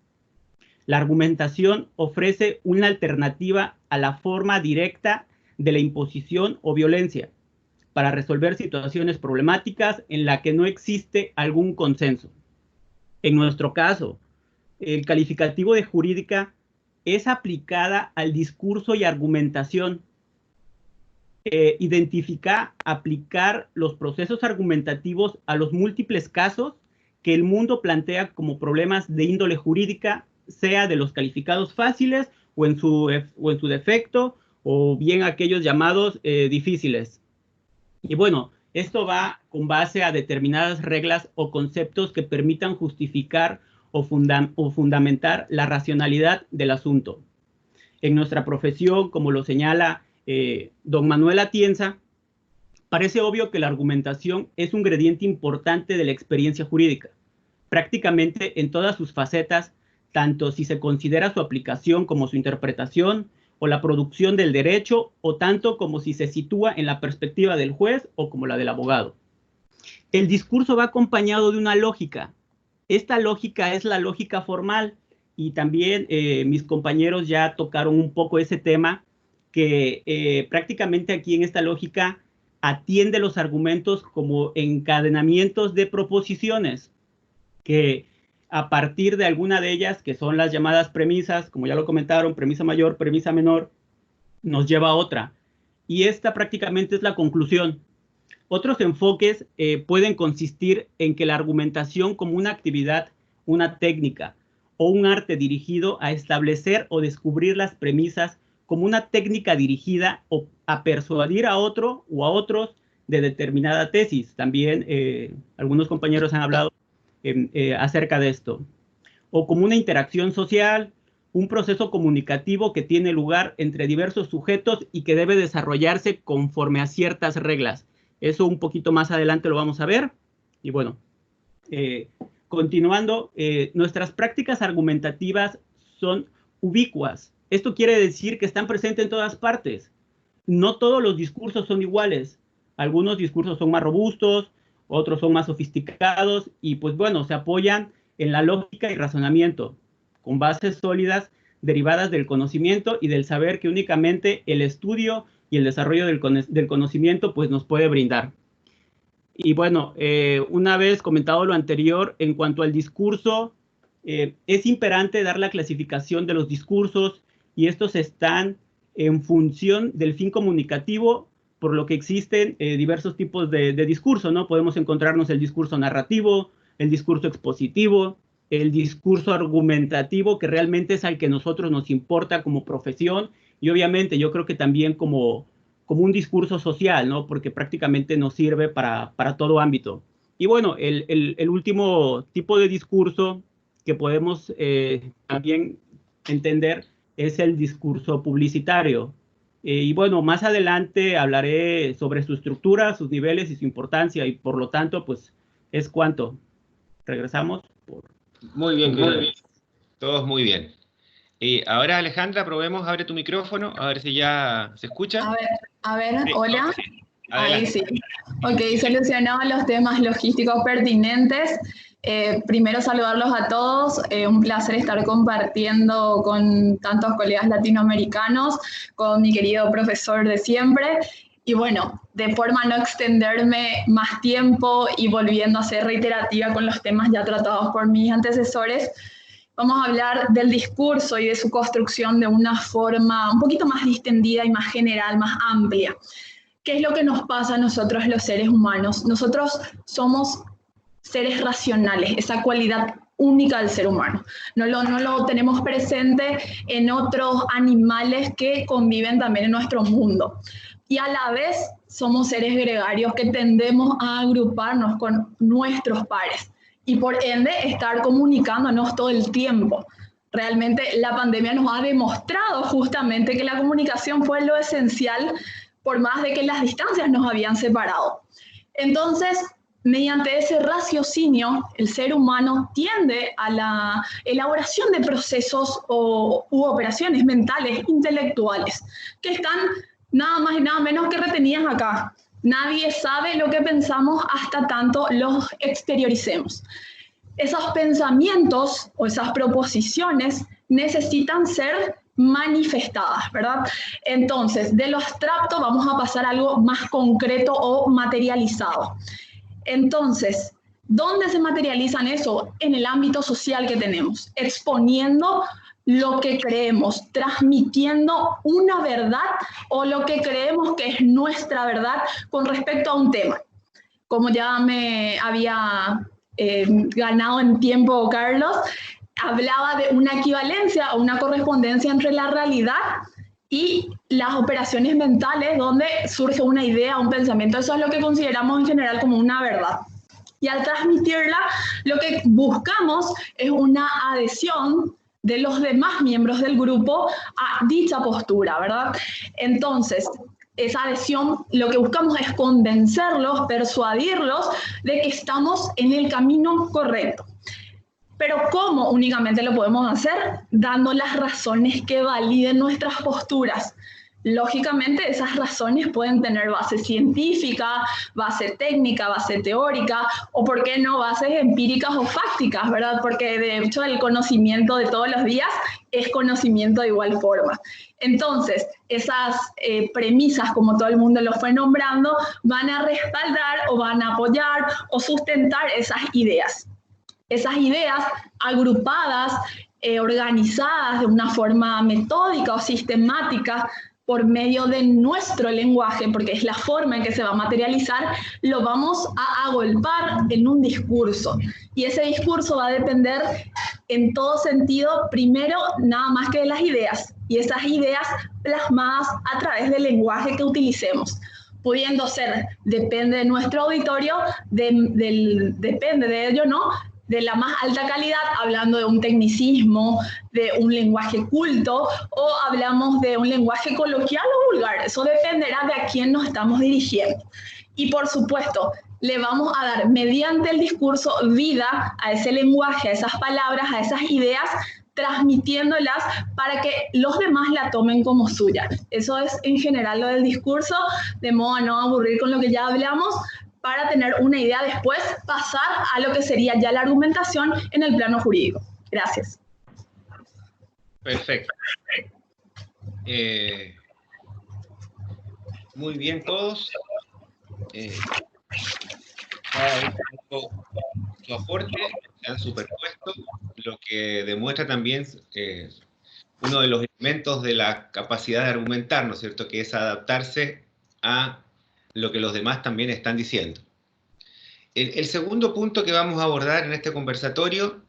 La argumentación ofrece una alternativa a la forma directa de la imposición o violencia para resolver situaciones problemáticas en las que no existe algún consenso. En nuestro caso, el calificativo de jurídica es aplicada al discurso y argumentación. Aplicar los procesos argumentativos a los múltiples casos que el mundo plantea como problemas de índole jurídica, sea de los calificados fáciles o en su defecto, o bien aquellos llamados difíciles. Y bueno, esto va con base a determinadas reglas o conceptos que permitan justificar o fundamentar la racionalidad del asunto. En nuestra profesión, como lo señala don Manuel Atienza, parece obvio que la argumentación es un ingrediente importante de la experiencia jurídica, prácticamente en todas sus facetas, tanto si se considera su aplicación como su interpretación o la producción del derecho, o tanto como si se sitúa en la perspectiva del juez o como la del abogado. El discurso va acompañado de una lógica. Esta lógica es la lógica formal, y también mis compañeros ya tocaron un poco ese tema, que prácticamente aquí en esta lógica atiende los argumentos como encadenamientos de proposiciones, que a partir de alguna de ellas, que son las llamadas premisas, como ya lo comentaron, premisa mayor, premisa menor, nos lleva a otra. Y esta prácticamente es la conclusión. Otros enfoques pueden consistir en que la argumentación como una actividad, una técnica o un arte dirigido a establecer o descubrir las premisas como una técnica dirigida a persuadir a otro o a otros de determinada tesis. También algunos compañeros han hablado acerca de esto. O como una interacción social, un proceso comunicativo que tiene lugar entre diversos sujetos y que debe desarrollarse conforme a ciertas reglas. Eso un poquito más adelante lo vamos a ver. Y bueno, continuando, nuestras prácticas argumentativas son ubicuas. Esto quiere decir que están presentes en todas partes. No todos los discursos son iguales. Algunos discursos son más robustos, otros son más sofisticados y pues bueno, se apoyan en la lógica y razonamiento, con bases sólidas derivadas del conocimiento y del saber que únicamente el estudio y el desarrollo del conocimiento pues nos puede brindar. Y bueno, una vez comentado lo anterior, en cuanto al discurso, es imperante dar la clasificación de los discursos y estos están en función del fin comunicativo, por lo que existen diversos tipos de discurso, ¿no? Podemos encontrarnos el discurso narrativo, el discurso expositivo, el discurso argumentativo, que realmente es al que nosotros nos importa como profesión, y obviamente yo creo que también como un discurso social, ¿no? Porque prácticamente nos sirve para todo ámbito. Y bueno, el último tipo de discurso que podemos también entender es el discurso publicitario. Y bueno, más adelante hablaré sobre su estructura, sus niveles y su importancia, y por lo tanto, pues, es cuanto. Regresamos. Muy bien, muy bien. Todos muy bien. Ahora, Alejandra, probemos, abre tu micrófono, a ver si ya se escucha. A ver, Sí, hola. sí. Ahí sí. Ok, solucionados los temas logísticos pertinentes. Primero saludarlos a todos, un placer estar compartiendo con tantos colegas latinoamericanos, con mi querido profesor de siempre. Y bueno, de forma a no extenderme más tiempo y volviendo a ser reiterativa con los temas ya tratados por mis antecesores, vamos a hablar del discurso y de su construcción de una forma un poquito más distendida y más general, más amplia. ¿Qué es lo que nos pasa a nosotros los seres humanos? Nosotros somos seres racionales, esa cualidad única del ser humano. No lo tenemos presente en otros animales que conviven también en nuestro mundo. Y a la vez somos seres gregarios que tendemos a agruparnos con nuestros pares y por ende estar comunicándonos todo el tiempo. Realmente la pandemia nos ha demostrado justamente que la comunicación fue lo esencial por más de que las distancias nos habían separado. Entonces, mediante ese raciocinio, el ser humano tiende a la elaboración de procesos u operaciones mentales, intelectuales, que están nada más y nada menos que retenidas acá. Nadie sabe lo que pensamos hasta tanto los exterioricemos. Esos pensamientos o esas proposiciones necesitan ser manifestadas, ¿verdad? Entonces, de lo abstracto vamos a pasar a algo más concreto o materializado. Entonces, ¿dónde se materializan eso? En el ámbito social que tenemos, exponiendo lo que creemos, transmitiendo una verdad o lo que creemos que es nuestra verdad con respecto a un tema. Como ya me había ganado en tiempo Carlos, hablaba de una equivalencia o una correspondencia entre la realidad y las operaciones mentales donde surge una idea, un pensamiento. Eso es lo que consideramos en general como una verdad. Y al transmitirla, lo que buscamos es una adhesión de los demás miembros del grupo a dicha postura, ¿verdad? Entonces, esa adhesión, lo que buscamos es convencerlos, persuadirlos de que estamos en el camino correcto. Pero ¿cómo únicamente lo podemos hacer? Dando las razones que validen nuestras posturas. Lógicamente, esas razones pueden tener base científica, base técnica, base teórica, o por qué no, bases empíricas o fácticas, ¿verdad? Porque de hecho el conocimiento de todos los días es conocimiento de igual forma. Entonces, esas premisas, como todo el mundo lo fue nombrando, van a respaldar o van a apoyar o sustentar esas ideas. Esas ideas agrupadas, organizadas de una forma metódica o sistemática por medio de nuestro lenguaje, porque es la forma en que se va a materializar, lo vamos a agolpar en un discurso. Y ese discurso va a depender en todo sentido, primero, nada más que de las ideas, y esas ideas plasmadas a través del lenguaje que utilicemos. Pudiendo ser, depende de nuestro auditorio, depende de ello, ¿no?, de la más alta calidad, hablando de un tecnicismo, de un lenguaje culto, o hablamos de un lenguaje coloquial o vulgar. Eso dependerá de a quién nos estamos dirigiendo. Y por supuesto, le vamos a dar mediante el discurso vida a ese lenguaje, a esas palabras, a esas ideas, transmitiéndolas para que los demás la tomen como suya. Eso es en general lo del discurso, de modo a no aburrir con lo que ya hablamos, para tener una idea después, pasar a lo que sería ya la argumentación en el plano jurídico. Gracias. Perfecto. Muy bien todos. Cada vez su aporte se han superpuesto, lo que demuestra también uno de los elementos de la capacidad de argumentar, ¿no es cierto?, que es adaptarse a lo que los demás también están diciendo. El segundo punto que vamos a abordar en este conversatorio,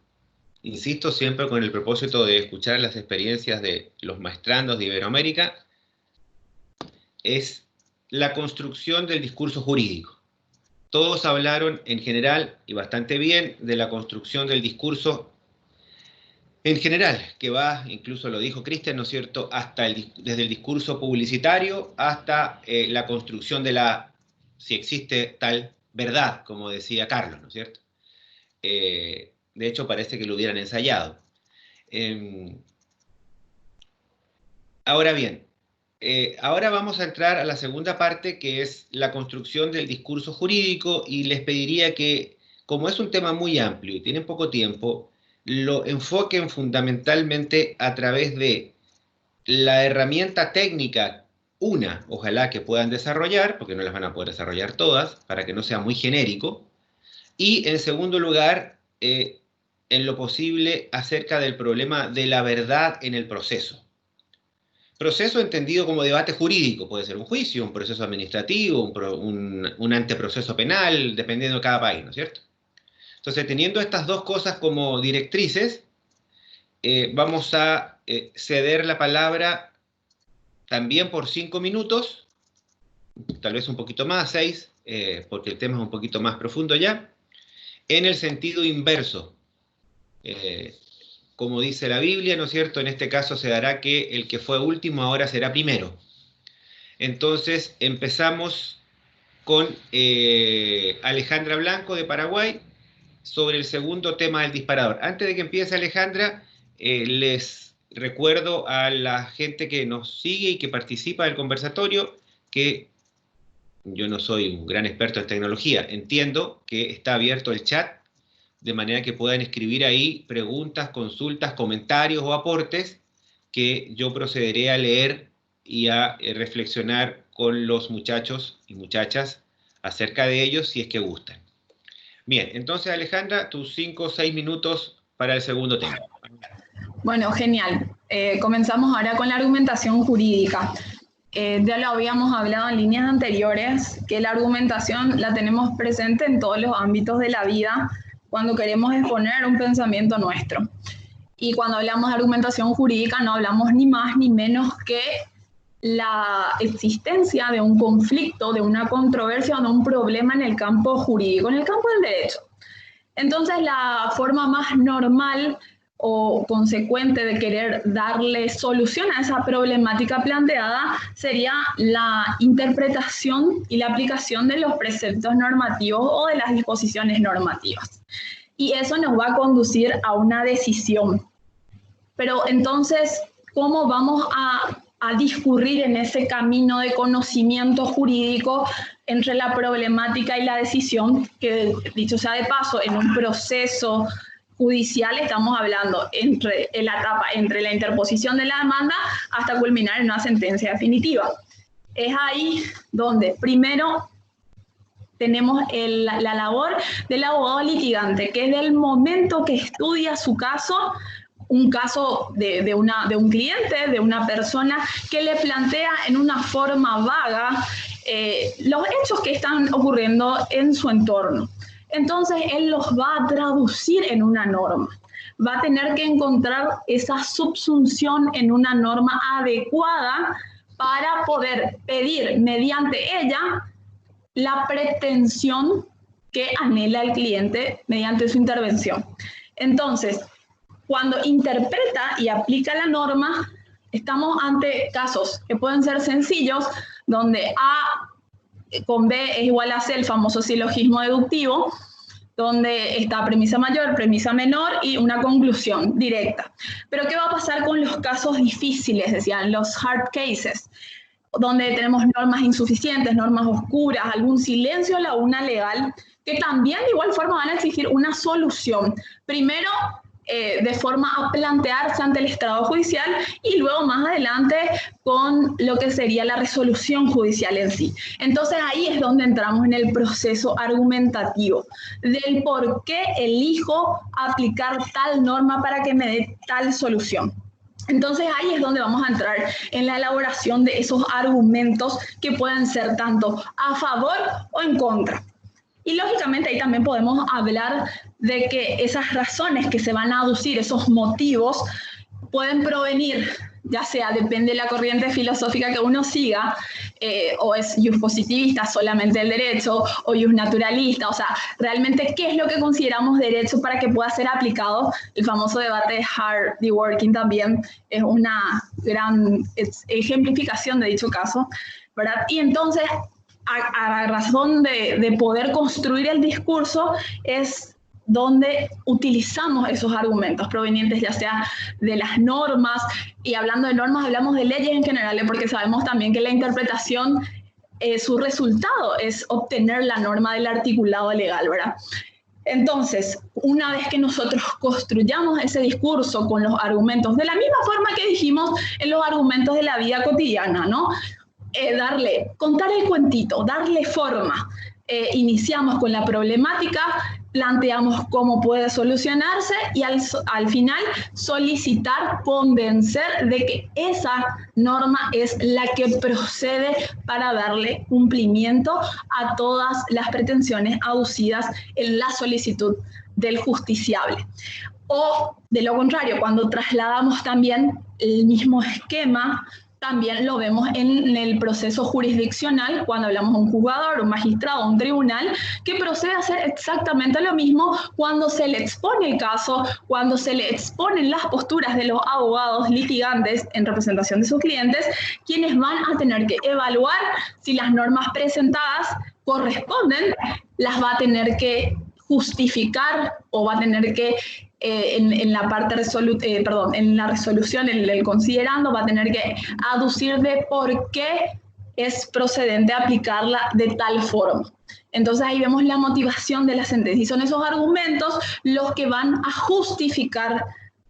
insisto siempre con el propósito de escuchar las experiencias de los maestrandos de Iberoamérica, es la construcción del discurso jurídico. Todos hablaron en general, y bastante bien, de la construcción del discurso en general, que va, incluso lo dijo Cristian, ¿no es cierto?, desde el discurso publicitario hasta la construcción de la, si existe tal verdad, como decía Carlos, ¿no es cierto? De hecho, parece que lo hubieran ensayado. Ahora bien, ahora vamos a entrar a la segunda parte, que es la construcción del discurso jurídico, y les pediría que, como es un tema muy amplio y tienen poco tiempo, lo enfoquen fundamentalmente a través de la herramienta técnica, ojalá que puedan desarrollar, porque no las van a poder desarrollar todas, para que no sea muy genérico, y en segundo lugar, en lo posible, acerca del problema de la verdad en el proceso. Proceso entendido como debate jurídico, puede ser un juicio, un proceso administrativo, un anteproceso penal, dependiendo de cada país, ¿no es cierto? Entonces, teniendo estas dos cosas como directrices, vamos a ceder la palabra también por 5 minutos, tal vez un poquito más, 6, porque el tema es un poquito más profundo ya, en el sentido inverso. Como dice la Biblia, ¿no es cierto? En este caso se dará que el que fue último ahora será primero. Entonces, empezamos con Alejandra Blanco de Paraguay sobre el segundo tema del disparador. Antes de que empiece Alejandra, les recuerdo a la gente que nos sigue y que participa del conversatorio que yo no soy un gran experto en tecnología. Entiendo que está abierto el chat, de manera que puedan escribir ahí preguntas, consultas, comentarios o aportes que yo procederé a leer y a reflexionar con los muchachos y muchachas acerca de ellos si es que gustan. Bien, entonces Alejandra, tus 5 o 6 minutos para el segundo tema. Bueno, genial. Comenzamos ahora con la argumentación jurídica. Ya lo habíamos hablado en líneas anteriores, que la argumentación la tenemos presente en todos los ámbitos de la vida, cuando queremos exponer un pensamiento nuestro. Y cuando hablamos de argumentación jurídica no hablamos ni más ni menos que la existencia de un conflicto, de una controversia o de un problema en el campo jurídico, en el campo del derecho. Entonces la forma más normal o consecuente de querer darle solución a esa problemática planteada sería la interpretación y la aplicación de los preceptos normativos o de las disposiciones normativas. Y eso nos va a conducir a una decisión. Pero entonces, ¿cómo vamos a discurrir en ese camino de conocimiento jurídico entre la problemática y la decisión? Que, dicho sea de paso, en un proceso judicial estamos hablando en la etapa entre la interposición de la demanda hasta culminar en una sentencia definitiva. Es ahí donde primero tenemos la labor del abogado litigante, que es del momento que estudia su caso, un caso de un cliente, de una persona que le plantea en una forma vaga los hechos que están ocurriendo en su entorno. Entonces, él los va a traducir en una norma. Va a tener que encontrar esa subsunción en una norma adecuada para poder pedir mediante ella la pretensión que anhela el cliente mediante su intervención. Entonces, cuando interpreta y aplica la norma, estamos ante casos que pueden ser sencillos, donde A con B es igual a C, el famoso silogismo deductivo, donde está premisa mayor, premisa menor y una conclusión directa. Pero ¿qué va a pasar con los casos difíciles, decían, los hard cases? Donde tenemos normas insuficientes, normas oscuras, algún silencio o laguna legal, que también de igual forma van a exigir una solución. Primero, de forma a plantearse ante el estrado judicial y luego más adelante con lo que sería la resolución judicial en sí. Entonces ahí es donde entramos en el proceso argumentativo del por qué elijo aplicar tal norma para que me dé tal solución. Entonces ahí es donde vamos a entrar en la elaboración de esos argumentos que pueden ser tanto a favor o en contra. Y lógicamente ahí también podemos hablar de que esas razones que se van a aducir, esos motivos, pueden provenir, ya sea, depende de la corriente filosófica que uno siga, o es positivista solamente el derecho, o naturalista, o sea, realmente qué es lo que consideramos derecho para que pueda ser aplicado. El famoso debate de Hardy-Working también es una gran ejemplificación de dicho caso, ¿verdad? Y entonces, a razón de poder construir el discurso, es donde utilizamos esos argumentos provenientes ya sea de las normas, y hablando de normas hablamos de leyes en general, porque sabemos también que la interpretación, su resultado es obtener la norma del articulado legal, ¿verdad? Entonces, una vez que nosotros construyamos ese discurso con los argumentos, de la misma forma que dijimos en los argumentos de la vida cotidiana, ¿no? Contar el cuentito, darle forma. Iniciamos con la problemática, planteamos cómo puede solucionarse y al final solicitar, convencer de que esa norma es la que procede para darle cumplimiento a todas las pretensiones aducidas en la solicitud del justiciable. O de lo contrario, cuando trasladamos también el mismo esquema, también lo vemos en el proceso jurisdiccional, cuando hablamos de un juzgador, un magistrado, un tribunal, que procede a hacer exactamente lo mismo cuando se le expone el caso, cuando se le exponen las posturas de los abogados litigantes en representación de sus clientes, quienes van a tener que evaluar si las normas presentadas corresponden, las va a tener que justificar o va a tener que en la parte en la resolución, en el considerando, va a tener que aducir de por qué es procedente aplicarla de tal forma. Entonces ahí vemos la motivación de la sentencia y son esos argumentos los que van a justificar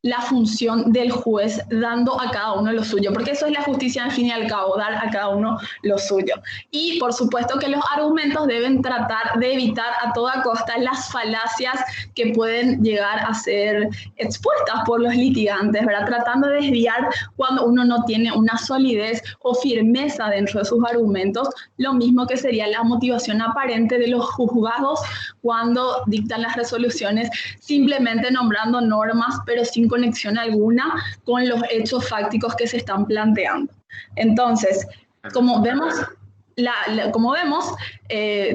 la función del juez, dando a cada uno lo suyo, porque eso es la justicia al fin y al cabo, dar a cada uno lo suyo. Y por supuesto que los argumentos deben tratar de evitar a toda costa las falacias que pueden llegar a ser expuestas por los litigantes, ¿verdad? Tratando de desviar cuando uno no tiene una solidez o firmeza dentro de sus argumentos, lo mismo que sería la motivación aparente de los juzgados cuando dictan las resoluciones, simplemente nombrando normas, pero sin conexión alguna con los hechos fácticos que se están planteando. Entonces, como vemos,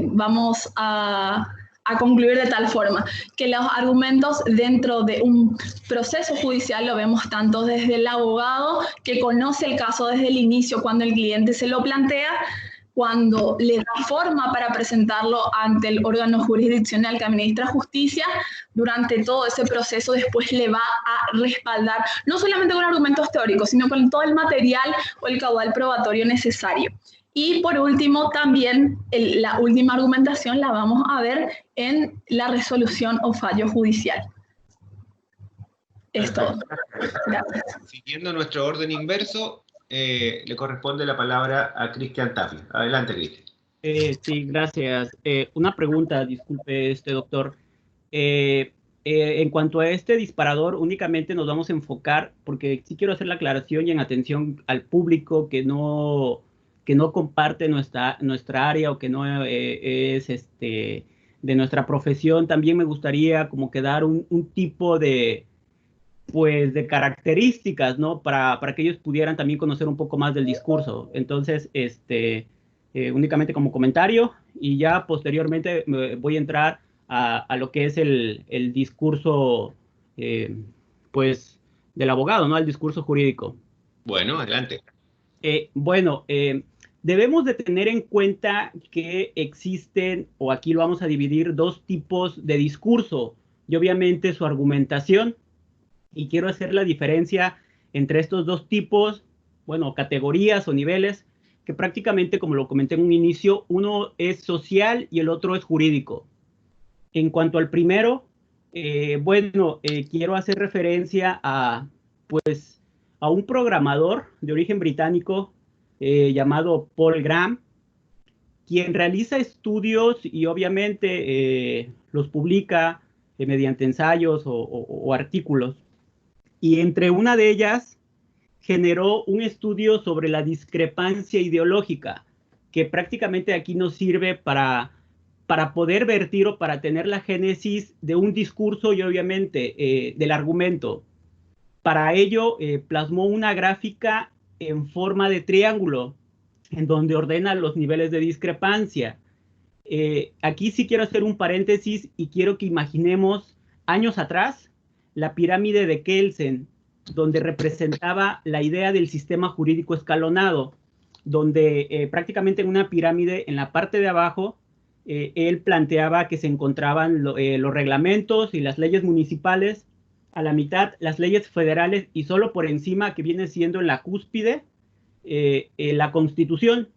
vamos a concluir de tal forma que los argumentos dentro de un proceso judicial lo vemos tanto desde el abogado que conoce el caso desde el inicio cuando el cliente se lo plantea, cuando le da forma para presentarlo ante el órgano jurisdiccional que administra justicia, durante todo ese proceso después le va a respaldar, no solamente con argumentos teóricos, sino con todo el material o el caudal probatorio necesario. Y por último, también la última argumentación la vamos a ver en la resolución o fallo judicial. Esto. Gracias. Siguiendo nuestro orden inverso, le corresponde la palabra a Cristian Tapia. Adelante, Cristian. Sí, gracias. Una pregunta, disculpe, doctor. En cuanto a este disparador, únicamente nos vamos a enfocar, porque sí quiero hacer la aclaración y en atención al público que no comparte nuestra área o que no es de nuestra profesión. También me gustaría como que dar un tipo de características, ¿no? Para que ellos pudieran también conocer un poco más del discurso. Entonces, únicamente como comentario, y ya posteriormente voy a entrar a lo que es el discurso, del abogado, ¿no? El discurso jurídico. Bueno, adelante. Debemos de tener en cuenta que existen, o aquí lo vamos a dividir, dos tipos de discurso y obviamente su argumentación. Y quiero hacer la diferencia entre estos dos tipos, bueno, categorías o niveles, que prácticamente, como lo comenté en un inicio, uno es social y el otro es jurídico. En cuanto al primero, quiero hacer referencia a un programador de origen británico llamado Paul Graham, quien realiza estudios y obviamente los publica mediante ensayos o artículos. Y entre una de ellas generó un estudio sobre la discrepancia ideológica, que prácticamente aquí nos sirve para poder vertir o para tener la génesis de un discurso y obviamente del argumento. Para ello plasmó una gráfica en forma de triángulo, en donde ordena los niveles de discrepancia. Aquí sí quiero hacer un paréntesis y quiero que imaginemos años atrás la pirámide de Kelsen, donde representaba la idea del sistema jurídico escalonado, donde prácticamente en una pirámide, en la parte de abajo, él planteaba que se encontraban los reglamentos y las leyes municipales, a la mitad las leyes federales y solo por encima, que viene siendo en la cúspide, la Constitución.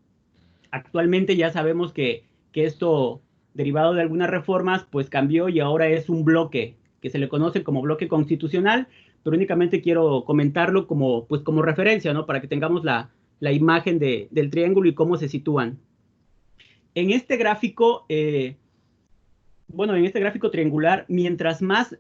Actualmente ya sabemos que esto, derivado de algunas reformas, pues cambió y ahora es un bloque que se le conoce como bloque constitucional, pero únicamente quiero comentarlo como referencia, ¿no? Para que tengamos la imagen del triángulo y cómo se sitúan. En este gráfico, triangular, mientras más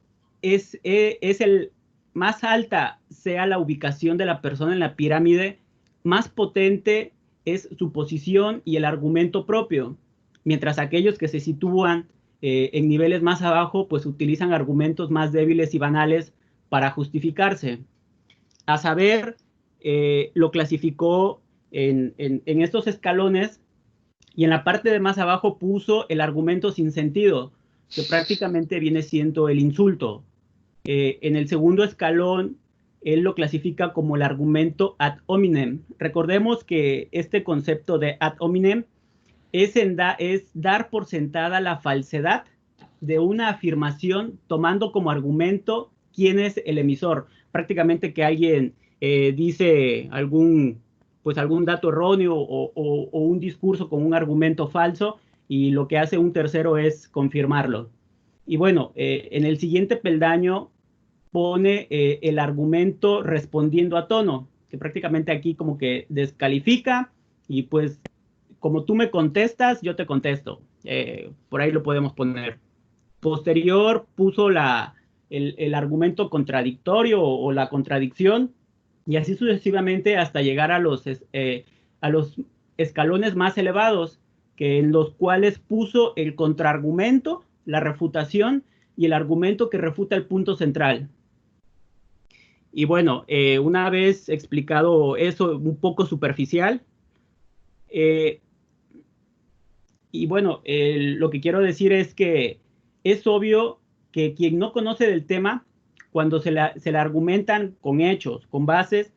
más alta sea la ubicación de la persona en la pirámide, más potente es su posición y el argumento propio, mientras aquellos que se sitúan en niveles más abajo, pues utilizan argumentos más débiles y banales para justificarse. A saber, lo clasificó en estos escalones y en la parte de más abajo puso el argumento sin sentido, que prácticamente viene siendo el insulto. En el segundo escalón, él lo clasifica como el argumento ad hominem. Recordemos que este concepto de ad hominem es dar por sentada la falsedad de una afirmación tomando como argumento quién es el emisor. Prácticamente que alguien dice algún dato erróneo o un discurso con un argumento falso y lo que hace un tercero es confirmarlo. Y bueno, en el siguiente peldaño pone el argumento respondiendo a tono, que prácticamente aquí como que descalifica y pues como tú me contestas, yo te contesto. Por ahí lo podemos poner. Posterior puso el argumento contradictorio o la contradicción y así sucesivamente hasta llegar a los escalones más elevados, en los cuales puso el contraargumento, la refutación y el argumento que refuta el punto central. Y bueno, una vez explicado eso un poco superficial, lo que quiero decir es que es obvio que quien no conoce del tema, cuando se le argumentan con hechos, con bases,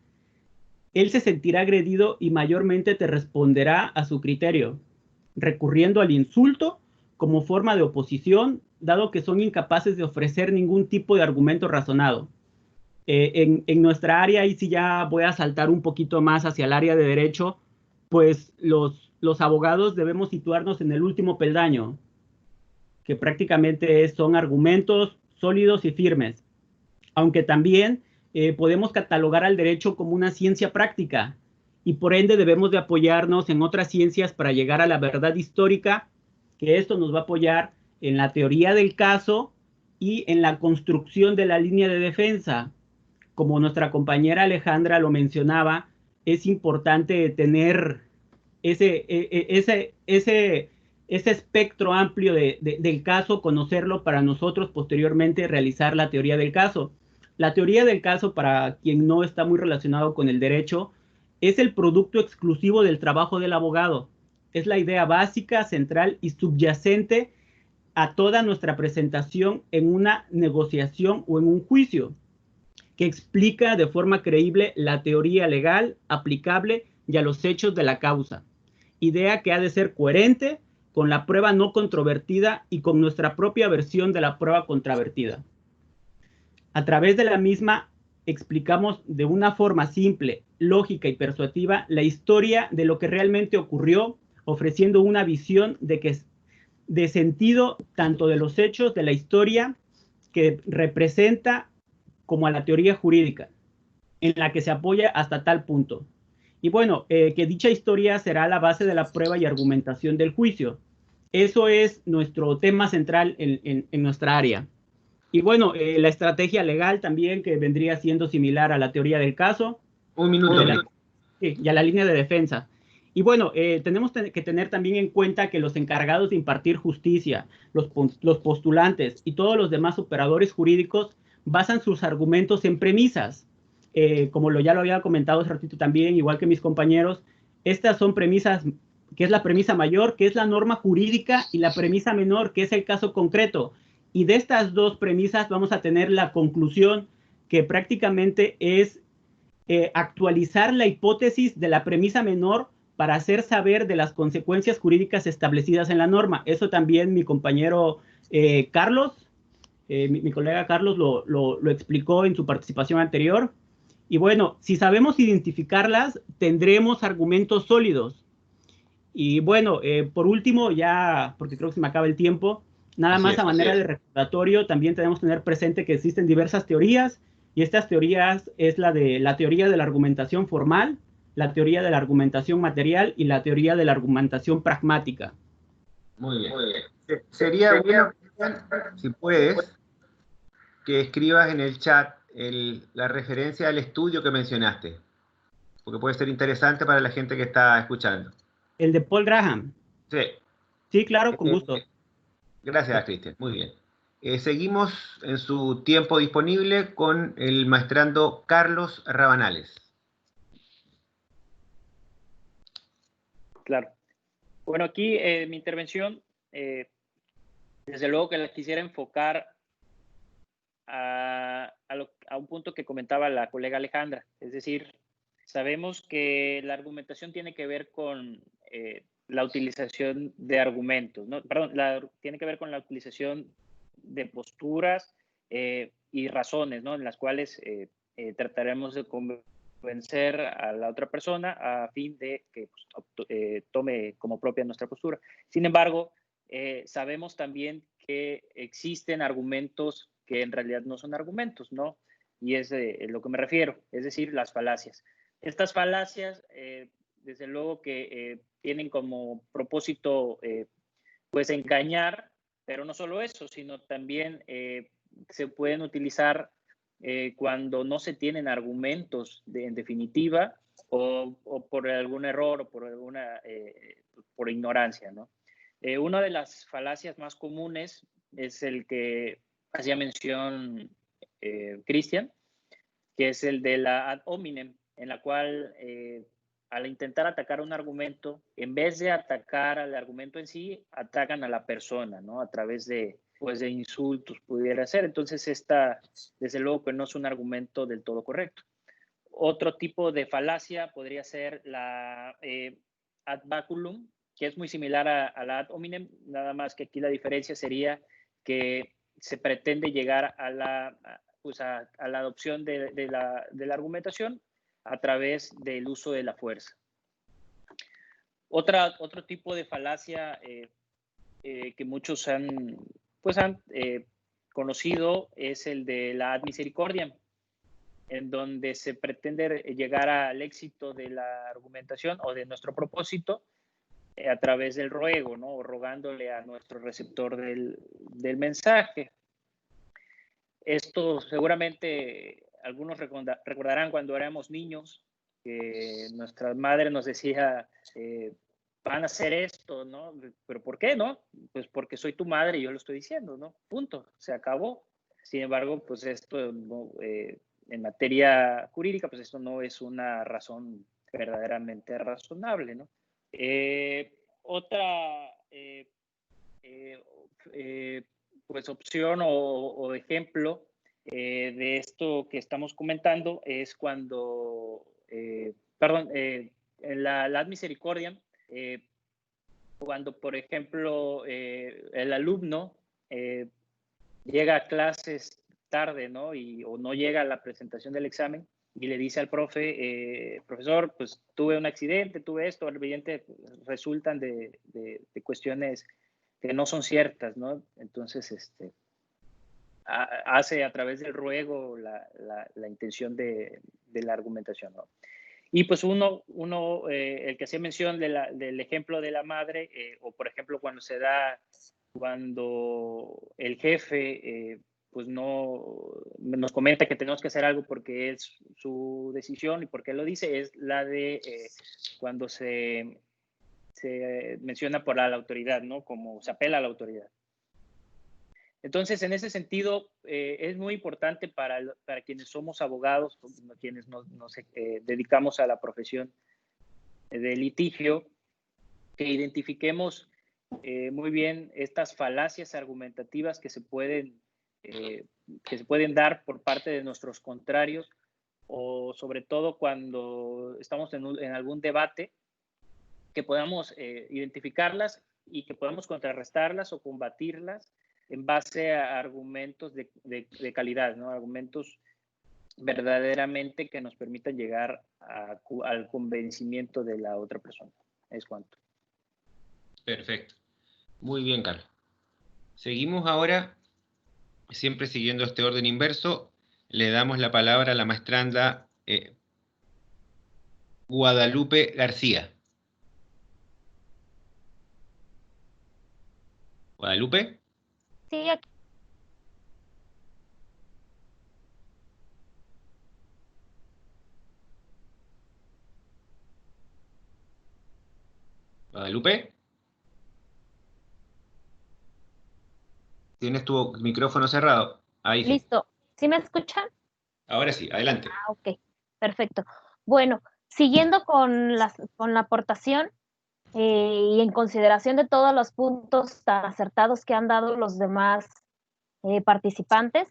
él se sentirá agredido y mayormente te responderá a su criterio, recurriendo al insulto como forma de oposición, dado que son incapaces de ofrecer ningún tipo de argumento razonado. En nuestra área, y si ya voy a saltar un poquito más hacia el área de derecho, pues los abogados debemos situarnos en el último peldaño, que prácticamente son argumentos sólidos y firmes, aunque también podemos catalogar al derecho como una ciencia práctica y por ende debemos de apoyarnos en otras ciencias para llegar a la verdad histórica, que esto nos va a apoyar en la teoría del caso y en la construcción de la línea de defensa. Como nuestra compañera Alejandra lo mencionaba, es importante tener ese espectro amplio del caso, conocerlo para nosotros posteriormente realizar la teoría del caso. La teoría del caso, para quien no está muy relacionado con el derecho, es el producto exclusivo del trabajo del abogado. Es la idea básica, central y subyacente a toda nuestra presentación en una negociación o en un juicio, que explica de forma creíble la teoría legal aplicable y a los hechos de la causa. idea que ha de ser coherente con la prueba no controvertida y con nuestra propia versión de la prueba controvertida. A través de la misma explicamos de una forma simple, lógica y persuasiva la historia de lo que realmente ocurrió, ofreciendo una visión de sentido tanto de los hechos de la historia que representa como a la teoría jurídica, en la que se apoya hasta tal punto. Y bueno, que dicha historia será la base de la prueba y argumentación del juicio. Eso es nuestro tema central en nuestra área. Y bueno, la estrategia legal también, que vendría siendo similar a la teoría del caso. Un minuto. Y a la línea de defensa. Y bueno, tenemos que tener también en cuenta que los encargados de impartir justicia, los postulantes y todos los demás operadores jurídicos basan sus argumentos en premisas. Como ya lo había comentado hace ratito también, igual que mis compañeros, estas son premisas, que es la premisa mayor, que es la norma jurídica, y la premisa menor, que es el caso concreto. Y de estas dos premisas vamos a tener la conclusión, que prácticamente es actualizar la hipótesis de la premisa menor para hacer saber de las consecuencias jurídicas establecidas en la norma. Eso también mi compañero Carlos, mi colega Carlos lo explicó en su participación anterior. Y bueno, si sabemos identificarlas, tendremos argumentos sólidos. Y bueno, por último, ya, porque creo que se me acaba el tiempo, nada más a manera de recordatorio, también tenemos que tener presente que existen diversas teorías, y estas teorías es la teoría de la argumentación formal, la teoría de la argumentación material y la teoría de la argumentación pragmática. Muy bien. Sería bueno, si puedes, que escribas en el chat la referencia al estudio que mencionaste, porque puede ser interesante para la gente que está escuchando. ¿El de Paul Graham? Sí. Sí, claro, con gusto. Gracias, Cristian. Muy bien. Seguimos en su tiempo disponible con el maestrando Carlos Rabanales. Claro. Bueno, aquí mi intervención, desde luego que la quisiera enfocar a un punto que comentaba la colega Alejandra. Es decir, sabemos que la argumentación tiene que ver con la utilización de argumentos, ¿no? Perdón, tiene que ver con la utilización de posturas y razones, ¿no? En las cuales trataremos de convencer a la otra persona a fin de que tome como propia nuestra postura. Sin embargo, sabemos también que existen argumentos que en realidad no son argumentos, ¿no? Y es lo que me refiero, es decir, las falacias. Estas falacias, desde luego que tienen como propósito, pues, engañar, pero no solo eso, sino también se pueden utilizar cuando no se tienen argumentos en definitiva, o por algún error o por ignorancia, ¿no? Una de las falacias más comunes es el que hacía mención Cristian, que es el de la ad hominem, en la cual al intentar atacar un argumento, en vez de atacar al argumento en sí, atacan a la persona, ¿no? A través de insultos, pudiera ser. Entonces, esta, desde luego que no es un argumento del todo correcto. Otro tipo de falacia podría ser la ad baculum, que es muy similar a la ad hominem, nada más que aquí la diferencia sería que se pretende llegar a la adopción de la argumentación a través del uso de la fuerza. Otro tipo de falacia que muchos han conocido es el de la ad misericordiam, en donde se pretende llegar al éxito de la argumentación o de nuestro propósito a través del ruego, ¿no? O rogándole a nuestro receptor del mensaje. Esto seguramente algunos recordarán cuando éramos niños, que nuestra madre nos decía, van a hacer esto, ¿no? ¿Pero por qué, no? Pues porque soy tu madre y yo lo estoy diciendo, ¿no? Punto, se acabó. Sin embargo, pues esto no, en materia jurídica, pues esto no es una razón verdaderamente razonable, ¿no? Otra pues opción o ejemplo de esto que estamos comentando es cuando, en la ad misericordiam Cuando, por ejemplo, el alumno llega a clases tarde, ¿no? O no llega a la presentación del examen y le dice al profe, profesor, pues tuve un accidente, tuve esto, evidentemente resultan de cuestiones que no son ciertas, ¿no? Entonces, hace a través del ruego la intención de la argumentación, ¿no? Y pues el que hacía mención del ejemplo de la madre, o por ejemplo cuando el jefe pues nos comenta que tenemos que hacer algo porque es su decisión y porque lo dice, es la de cuando se menciona por la autoridad, ¿no? Como se apela a la autoridad. Entonces, en ese sentido, es muy importante para quienes somos abogados, quienes nos dedicamos a la profesión de litigio, que identifiquemos muy bien estas falacias argumentativas que se pueden dar por parte de nuestros contrarios, o sobre todo cuando estamos en algún debate, que podamos identificarlas y que podamos contrarrestarlas o combatirlas en base a argumentos de calidad, ¿no? Argumentos verdaderamente que nos permitan llegar al convencimiento de la otra persona. Es cuanto. Perfecto. Muy bien, Carlos. Seguimos ahora, siempre siguiendo este orden inverso, le damos la palabra a la maestranda Guadalupe García. ¿Guadalupe? Sí, aquí. ¿Guadalupe? ¿Tienes tu micrófono cerrado? Ahí sí. Listo. ¿Sí me escuchan? Ahora sí, adelante. Ok, perfecto. Bueno, siguiendo con la aportación y en consideración de todos los puntos tan acertados que han dado los demás participantes,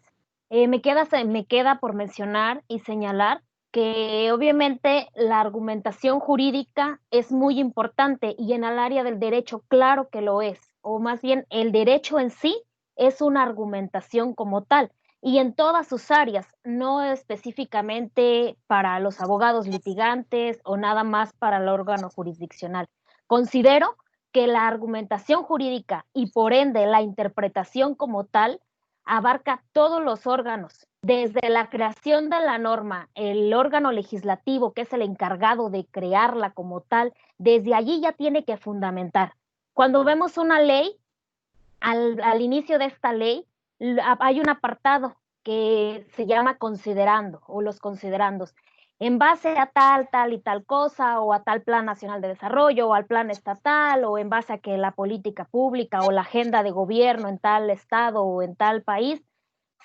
me queda por mencionar y señalar que obviamente la argumentación jurídica es muy importante y en el área del derecho, claro que lo es, o más bien el derecho en sí es una argumentación como tal y en todas sus áreas, no específicamente para los abogados litigantes o nada más para el órgano jurisdiccional. Considero que la argumentación jurídica y por ende la interpretación como tal abarca todos los órganos, desde la creación de la norma, el órgano legislativo, que es el encargado de crearla como tal, desde allí ya tiene que fundamentar. Cuando vemos una ley, al inicio de esta ley, hay un apartado que se llama considerando o los considerandos. En base a tal y tal cosa, o a tal plan nacional de desarrollo, o al plan estatal, o en base a que la política pública o la agenda de gobierno en tal estado o en tal país,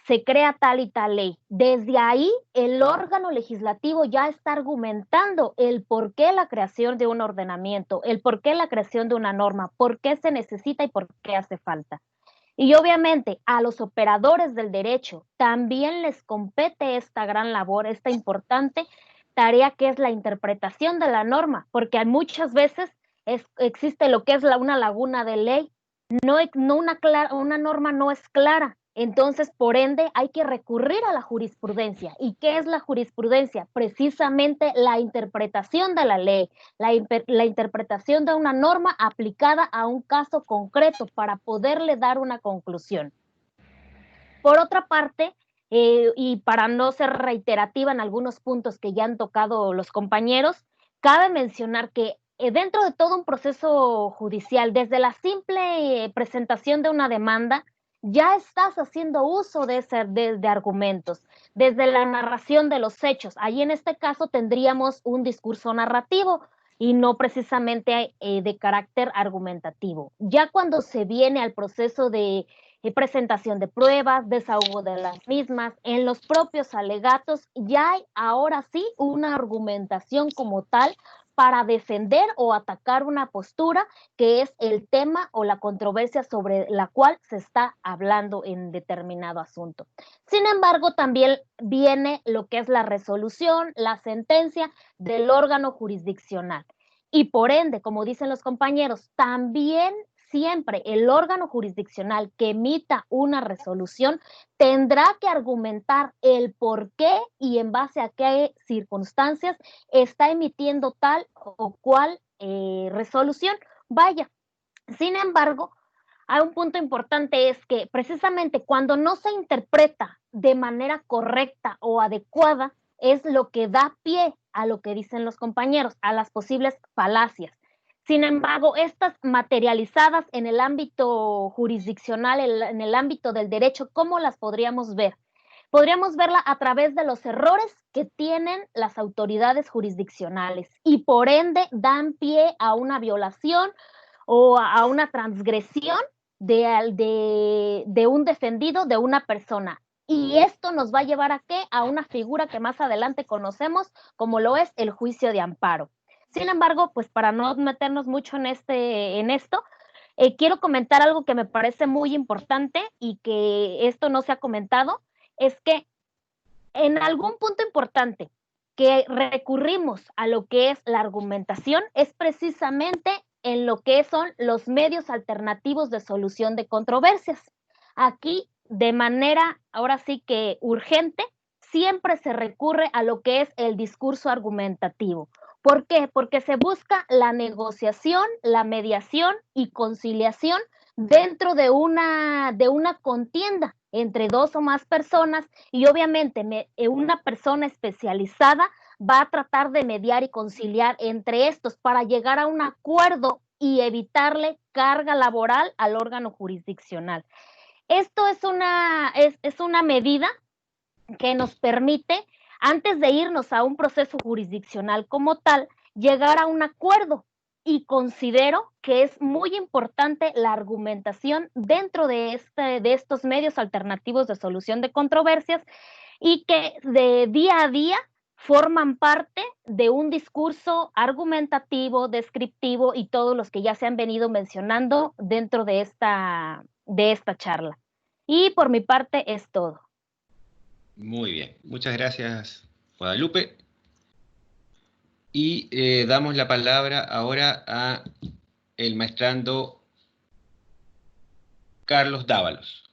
se crea tal y tal ley. Desde ahí, el órgano legislativo ya está argumentando el por qué la creación de un ordenamiento, el por qué la creación de una norma, por qué se necesita y por qué hace falta. Y obviamente a los operadores del derecho también les compete esta gran labor, esta importante tarea que es la interpretación de la norma, porque muchas veces existe lo que es una laguna de ley, una norma no es clara, entonces por ende hay que recurrir a la jurisprudencia. ¿Y qué es la jurisprudencia? Precisamente la interpretación de la ley, la interpretación de una norma aplicada a un caso concreto para poderle dar una conclusión. Por otra parte, y para no ser reiterativa en algunos puntos que ya han tocado los compañeros, cabe mencionar que dentro de todo un proceso judicial, desde la simple presentación de una demanda, ya estás haciendo uso de argumentos, desde la narración de los hechos. Ahí en este caso tendríamos un discurso narrativo y no precisamente de carácter argumentativo. Ya cuando se viene al proceso de presentación de pruebas, desahogo de las mismas, en los propios alegatos, ya hay ahora sí una argumentación como tal para defender o atacar una postura que es el tema o la controversia sobre la cual se está hablando en determinado asunto. Sin embargo, también viene lo que es la resolución, la sentencia del órgano jurisdiccional. y por ende, como dicen los compañeros, también siempre el órgano jurisdiccional que emita una resolución tendrá que argumentar el por qué y en base a qué circunstancias está emitiendo tal o cual resolución. Vaya, sin embargo, hay un punto importante, es que precisamente cuando no se interpreta de manera correcta o adecuada, es lo que da pie a lo que dicen los compañeros, a las posibles falacias. Sin embargo, estas materializadas en el ámbito jurisdiccional, en el ámbito del derecho, ¿cómo las podríamos ver? Podríamos verla a través de los errores que tienen las autoridades jurisdiccionales y por ende dan pie a una violación o a una transgresión de un defendido, de una persona. Y esto nos va a llevar a ¿qué? A una figura que más adelante conocemos como lo es el juicio de amparo. Sin embargo, pues para no meternos mucho en esto, quiero comentar algo que me parece muy importante y que esto no se ha comentado, es que en algún punto importante que recurrimos a lo que es la argumentación es precisamente en lo que son los medios alternativos de solución de controversias. Aquí, de manera, ahora sí que urgente, siempre se recurre a lo que es el discurso argumentativo. ¿Por qué? Porque se busca la negociación, la mediación y conciliación dentro de una contienda entre dos o más personas y obviamente una persona especializada va a tratar de mediar y conciliar entre estos para llegar a un acuerdo y evitarle carga laboral al órgano jurisdiccional. Esto es una medida que nos permite, antes de irnos a un proceso jurisdiccional como tal, llegar a un acuerdo. Y considero que es muy importante la argumentación dentro de estos medios alternativos de solución de controversias y que de día a día forman parte de un discurso argumentativo, descriptivo y todos los que ya se han venido mencionando dentro de esta charla. Y por mi parte es todo. Muy bien, muchas gracias, Guadalupe. Y damos la palabra ahora a el maestrando Carlos Dávalos.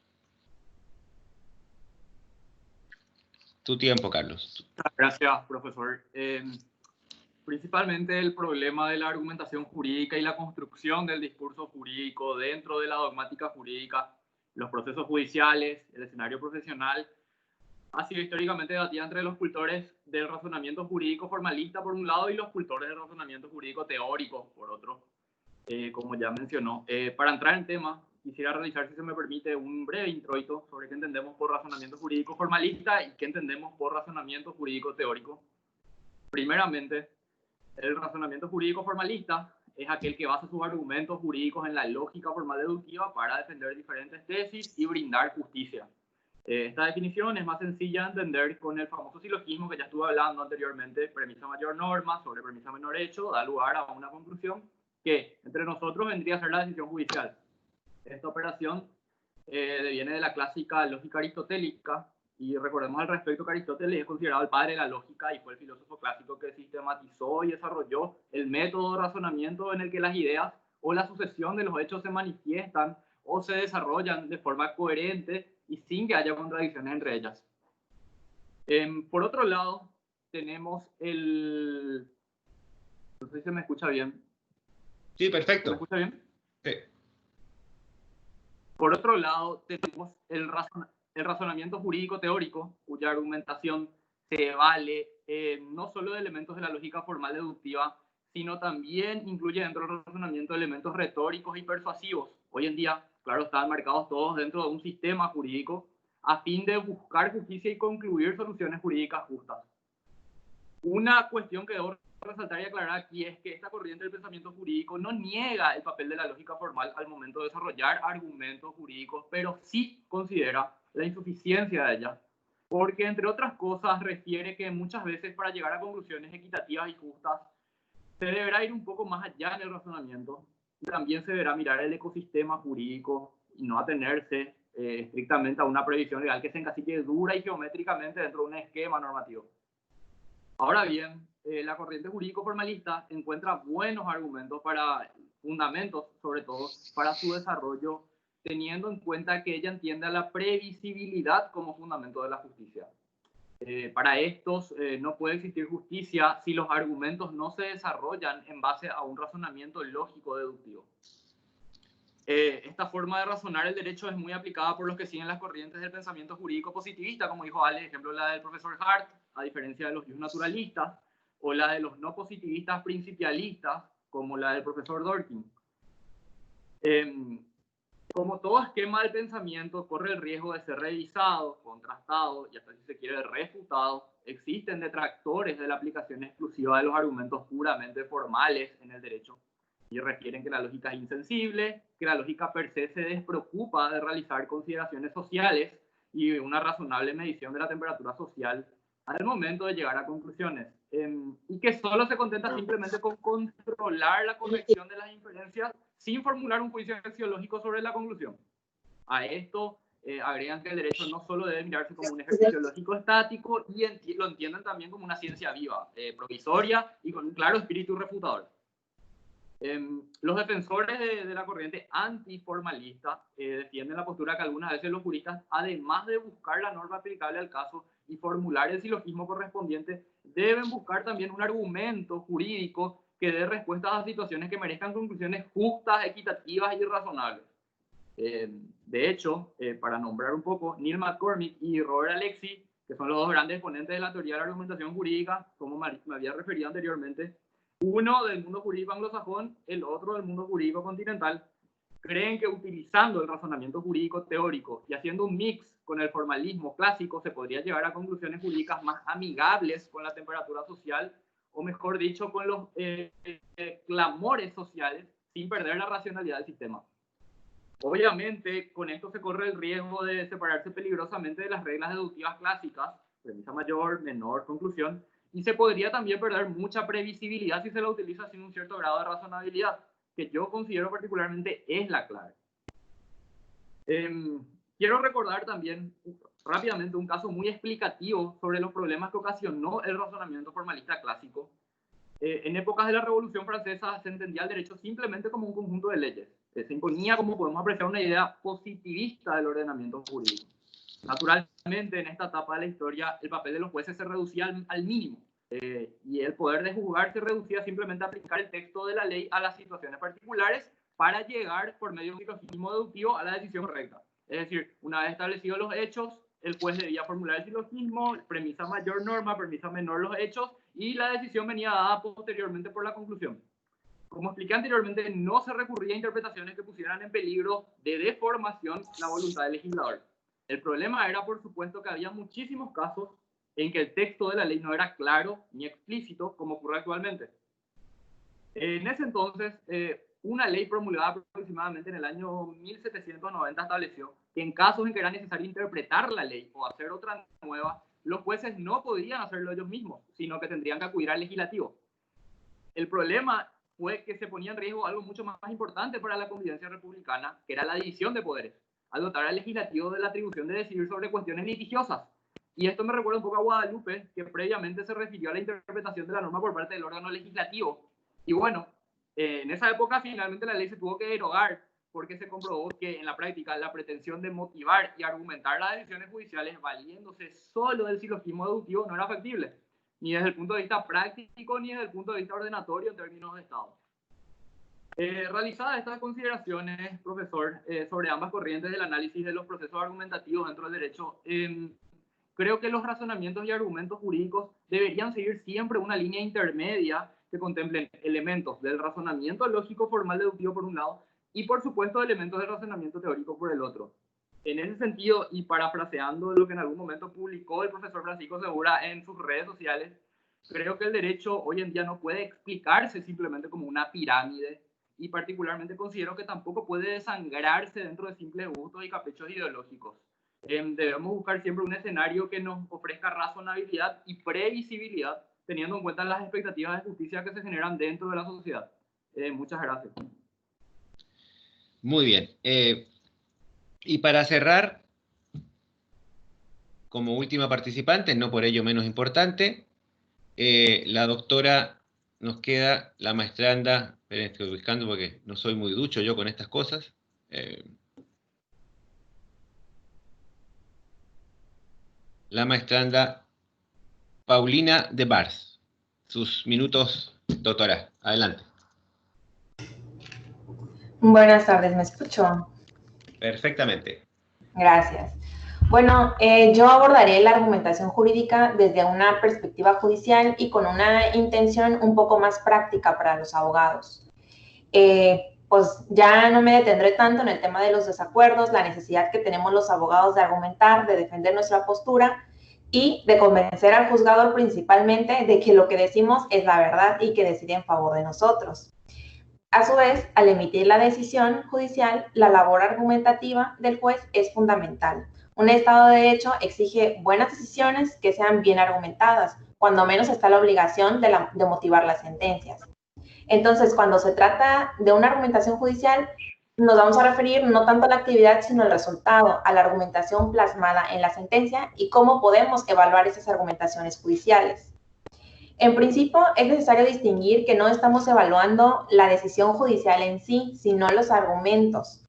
Tu tiempo, Carlos. Gracias, profesor. Principalmente el problema de la argumentación jurídica y la construcción del discurso jurídico dentro de la dogmática jurídica, los procesos judiciales, el escenario profesional, ha sido históricamente debatida entre los cultores del razonamiento jurídico formalista por un lado y los cultores del razonamiento jurídico teórico por otro, como ya mencionó. Para entrar en tema, quisiera realizar, si se me permite, un breve introito sobre qué entendemos por razonamiento jurídico formalista y qué entendemos por razonamiento jurídico teórico. Primeramente, el razonamiento jurídico formalista es aquel que basa sus argumentos jurídicos en la lógica formal deductiva para defender diferentes tesis y brindar justicia. Esta definición es más sencilla de entender con el famoso silogismo que ya estuve hablando anteriormente, premisa mayor norma sobre premisa menor hecho, da lugar a una conclusión que entre nosotros vendría a ser la decisión judicial. Esta operación viene de la clásica lógica aristotélica y recordemos al respecto que Aristóteles es considerado el padre de la lógica y fue el filósofo clásico que sistematizó y desarrolló el método de razonamiento en el que las ideas o la sucesión de los hechos se manifiestan o se desarrollan de forma coherente y sin que haya contradicciones entre ellas. Por otro lado, tenemos el... No sé si se me escucha bien. Sí, perfecto. ¿Se me escucha bien? Sí. Por otro lado, tenemos el razonamiento jurídico teórico, cuya argumentación se vale no solo de elementos de la lógica formal deductiva, sino también incluye dentro del razonamiento elementos retóricos y persuasivos. Hoy en día, claro, están marcados todos dentro de un sistema jurídico a fin de buscar justicia y concluir soluciones jurídicas justas. Una cuestión que debo resaltar y aclarar aquí es que esta corriente del pensamiento jurídico no niega el papel de la lógica formal al momento de desarrollar argumentos jurídicos, pero sí considera la insuficiencia de ella, porque entre otras cosas refiere que muchas veces para llegar a conclusiones equitativas y justas se deberá ir un poco más allá en el razonamiento y también se deberá mirar el ecosistema jurídico y no atenerse estrictamente a una previsión legal que se encasille dura y geométricamente dentro de un esquema normativo. Ahora bien, la corriente jurídico formalista encuentra buenos argumentos fundamentos, sobre todo, para su desarrollo, teniendo en cuenta que ella entiende a la previsibilidad como fundamento de la justicia. Para estos no puede existir justicia si los argumentos no se desarrollan en base a un razonamiento lógico deductivo. Esta forma de razonar el derecho es muy aplicada por los que siguen las corrientes del pensamiento jurídico positivista, como dijo Ale, ejemplo la del profesor Hart, a diferencia de los naturalistas, o la de los no positivistas principialistas, como la del profesor Dworkin. Como todo esquema del pensamiento corre el riesgo de ser revisado, contrastado y hasta si se quiere refutado, existen detractores de la aplicación exclusiva de los argumentos puramente formales en el derecho y refieren que la lógica es insensible, que la lógica per se se despreocupa de realizar consideraciones sociales y una razonable medición de la temperatura social al momento de llegar a conclusiones, y que solo se contenta simplemente con controlar la corrección de las inferencias sin formular un juicio axiológico sobre la conclusión. A esto agregan que el derecho no solo debe mirarse como un ejercicio lógico estático, y lo entienden también como una ciencia viva, provisoria y con un claro espíritu refutador. Los defensores de la corriente antiformalista defienden la postura que algunas veces los juristas, además de buscar la norma aplicable al caso y formular el silogismo correspondiente, deben buscar también un argumento jurídico que dé respuestas a situaciones que merezcan conclusiones justas, equitativas y razonables. De hecho, para nombrar un poco, Neil McCormick y Robert Alexy, que son los dos grandes exponentes de la teoría de la argumentación jurídica, como me había referido anteriormente, uno del mundo jurídico anglosajón, el otro del mundo jurídico continental, creen que utilizando el razonamiento jurídico teórico y haciendo un mix con el formalismo clásico se podría llegar a conclusiones jurídicas más amigables con la temperatura social, o mejor dicho, con los clamores sociales, sin perder la racionalidad del sistema. Obviamente, con esto se corre el riesgo de separarse peligrosamente de las reglas deductivas clásicas, premisa mayor, menor, conclusión, y se podría también perder mucha previsibilidad si se la utiliza sin un cierto grado de razonabilidad, que yo considero particularmente es la clave. Quiero recordar también rápidamente un caso muy explicativo sobre los problemas que ocasionó el razonamiento formalista clásico. En épocas de la Revolución Francesa se entendía el derecho simplemente como un conjunto de leyes. Se imponía, como podemos apreciar, una idea positivista del ordenamiento jurídico. Naturalmente, en esta etapa de la historia, el papel de los jueces se reducía al mínimo, y el poder de juzgar se reducía simplemente a aplicar el texto de la ley a las situaciones particulares para llegar, por medio de un silogismo deductivo, a la decisión correcta. Es decir, una vez establecidos los hechos, el juez debía formular el silogismo, premisa mayor norma, premisa menor los hechos, y la decisión venía dada posteriormente por la conclusión. Como expliqué anteriormente, no se recurría a interpretaciones que pusieran en peligro de deformación la voluntad del legislador. El problema era, por supuesto, que había muchísimos casos en que el texto de la ley no era claro ni explícito, como ocurre actualmente. En ese entonces, una ley promulgada aproximadamente en el año 1790 estableció que en casos en que era necesario interpretar la ley o hacer otra nueva, los jueces no podían hacerlo ellos mismos, sino que tendrían que acudir al legislativo. El problema fue que se ponía en riesgo algo mucho más importante para la convivencia republicana, que era la división de poderes, al dotar al legislativo de la atribución de decidir sobre cuestiones litigiosas. Y esto me recuerda un poco a Guadalupe, que previamente se refirió a la interpretación de la norma por parte del órgano legislativo. Y bueno, en esa época finalmente la ley se tuvo que derogar porque se comprobó que en la práctica la pretensión de motivar y argumentar las decisiones judiciales valiéndose solo del silogismo deductivo no era factible, ni desde el punto de vista práctico ni desde el punto de vista ordenatorio en términos de Estado. Realizadas estas consideraciones, profesor, sobre ambas corrientes del análisis de los procesos argumentativos dentro del derecho, creo que los razonamientos y argumentos jurídicos deberían seguir siempre una línea intermedia que contemplen elementos del razonamiento lógico formal deductivo por un lado y, por supuesto, elementos del razonamiento teórico por el otro. En ese sentido, y parafraseando lo que en algún momento publicó el profesor Francisco Segura en sus redes sociales, creo que el derecho hoy en día no puede explicarse simplemente como una pirámide, y particularmente considero que tampoco puede desangrarse dentro de simples gustos y caprichos ideológicos. Debemos buscar siempre un escenario que nos ofrezca razonabilidad y previsibilidad, teniendo en cuenta las expectativas de justicia que se generan dentro de la sociedad. Muchas gracias. Muy bien. Y para cerrar, como última participante, no por ello menos importante, la doctora, nos queda la maestranda, esperen, estoy buscando porque no soy muy ducho yo con estas cosas. La maestranda Paulina de Bars. Sus minutos, doctora. Adelante. Buenas tardes, ¿me escucho? Perfectamente. Gracias. Bueno, yo abordaré la argumentación jurídica desde una perspectiva judicial y con una intención un poco más práctica para los abogados. Pues ya no me detendré tanto en el tema de los desacuerdos, la necesidad que tenemos los abogados de argumentar, de defender nuestra postura y de convencer al juzgador principalmente de que lo que decimos es la verdad y que decide en favor de nosotros. A su vez, al emitir la decisión judicial, la labor argumentativa del juez es fundamental. Un Estado de Derecho exige buenas decisiones que sean bien argumentadas, cuando menos está la obligación de motivar las sentencias. Entonces, cuando se trata de una argumentación judicial, nos vamos a referir no tanto a la actividad, sino al resultado, a la argumentación plasmada en la sentencia y cómo podemos evaluar esas argumentaciones judiciales. En principio, es necesario distinguir que no estamos evaluando la decisión judicial en sí, sino los argumentos.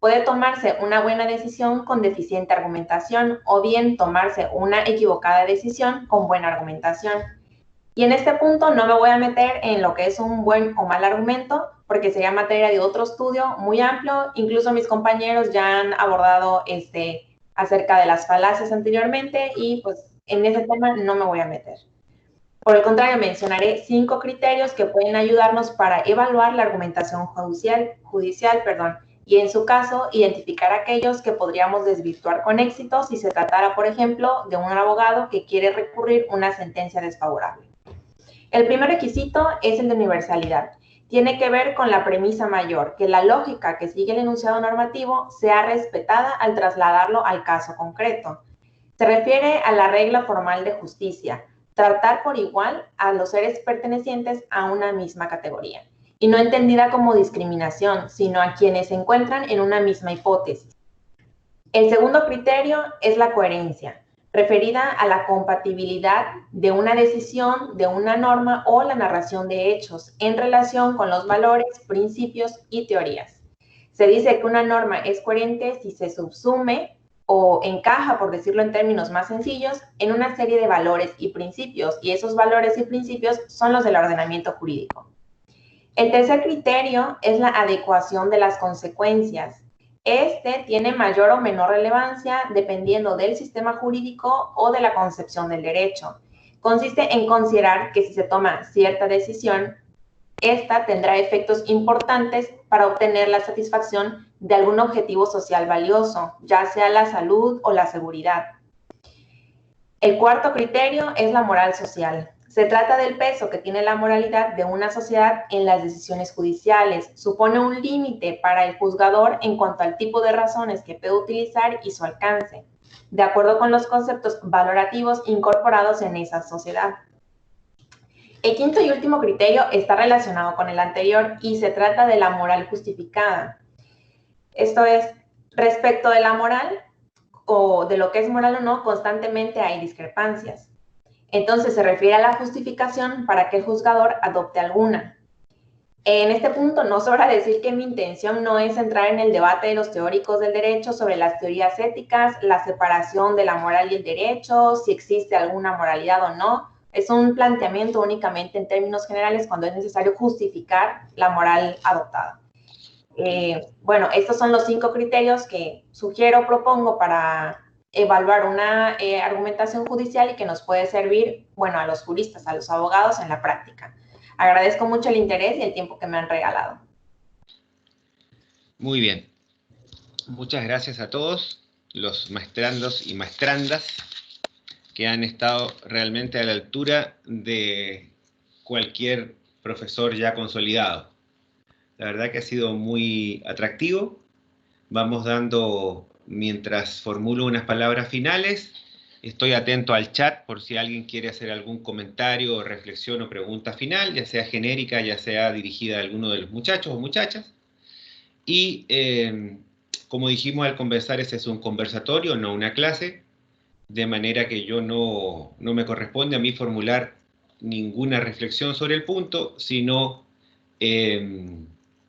Puede tomarse una buena decisión con deficiente argumentación o bien tomarse una equivocada decisión con buena argumentación. Y en este punto no me voy a meter en lo que es un buen o mal argumento, porque sería materia de otro estudio muy amplio. Incluso mis compañeros ya han abordado acerca de las falacias anteriormente y pues en ese tema no me voy a meter. Por el contrario, mencionaré 5 criterios que pueden ayudarnos para evaluar la argumentación judicial, y en su caso, identificar aquellos que podríamos desvirtuar con éxito si se tratara, por ejemplo, de un abogado que quiere recurrir una sentencia desfavorable. El primer requisito es el de universalidad. Tiene que ver con la premisa mayor, que la lógica que sigue el enunciado normativo sea respetada al trasladarlo al caso concreto. Se refiere a la regla formal de justicia, tratar por igual a los seres pertenecientes a una misma categoría, y no entendida como discriminación, sino a quienes se encuentran en una misma hipótesis. El segundo criterio es la coherencia, referida a la compatibilidad de una decisión, de una norma o la narración de hechos en relación con los valores, principios y teorías. Se dice que una norma es coherente si se subsume o encaja, por decirlo en términos más sencillos, en una serie de valores y principios, y esos valores y principios son los del ordenamiento jurídico. El tercer criterio es la adecuación de las consecuencias. Este tiene mayor o menor relevancia dependiendo del sistema jurídico o de la concepción del derecho. Consiste en considerar que si se toma cierta decisión, esta tendrá efectos importantes para obtener la satisfacción de algún objetivo social valioso, ya sea la salud o la seguridad. El cuarto criterio es la moral social. Se trata del peso que tiene la moralidad de una sociedad en las decisiones judiciales. Supone un límite para el juzgador en cuanto al tipo de razones que puede utilizar y su alcance, de acuerdo con los conceptos valorativos incorporados en esa sociedad. El quinto y último criterio está relacionado con el anterior y se trata de la moral justificada. Esto es, respecto de la moral o de lo que es moral o no, constantemente hay discrepancias. Entonces se refiere a la justificación para que el juzgador adopte alguna. En este punto no sobra decir que mi intención no es entrar en el debate de los teóricos del derecho sobre las teorías éticas, la separación de la moral y el derecho, si existe alguna moralidad o no. Es un planteamiento únicamente en términos generales cuando es necesario justificar la moral adoptada. Bueno, estos son los 5 criterios que sugiero, propongo para evaluar una argumentación judicial y que nos puede servir, bueno, a los juristas, a los abogados en la práctica. Agradezco mucho el interés y el tiempo que me han regalado. Muy bien. Muchas gracias a todos los maestrandos y maestrandas que han estado realmente a la altura de cualquier profesor ya consolidado. La verdad que ha sido muy atractivo. Vamos dando, mientras formulo unas palabras finales, estoy atento al chat por si alguien quiere hacer algún comentario, reflexión o pregunta final, ya sea genérica, ya sea dirigida a alguno de los muchachos o muchachas. Y como dijimos al conversar, este es un conversatorio, no una clase, de manera que yo no me corresponde a mí formular ninguna reflexión sobre el punto, sino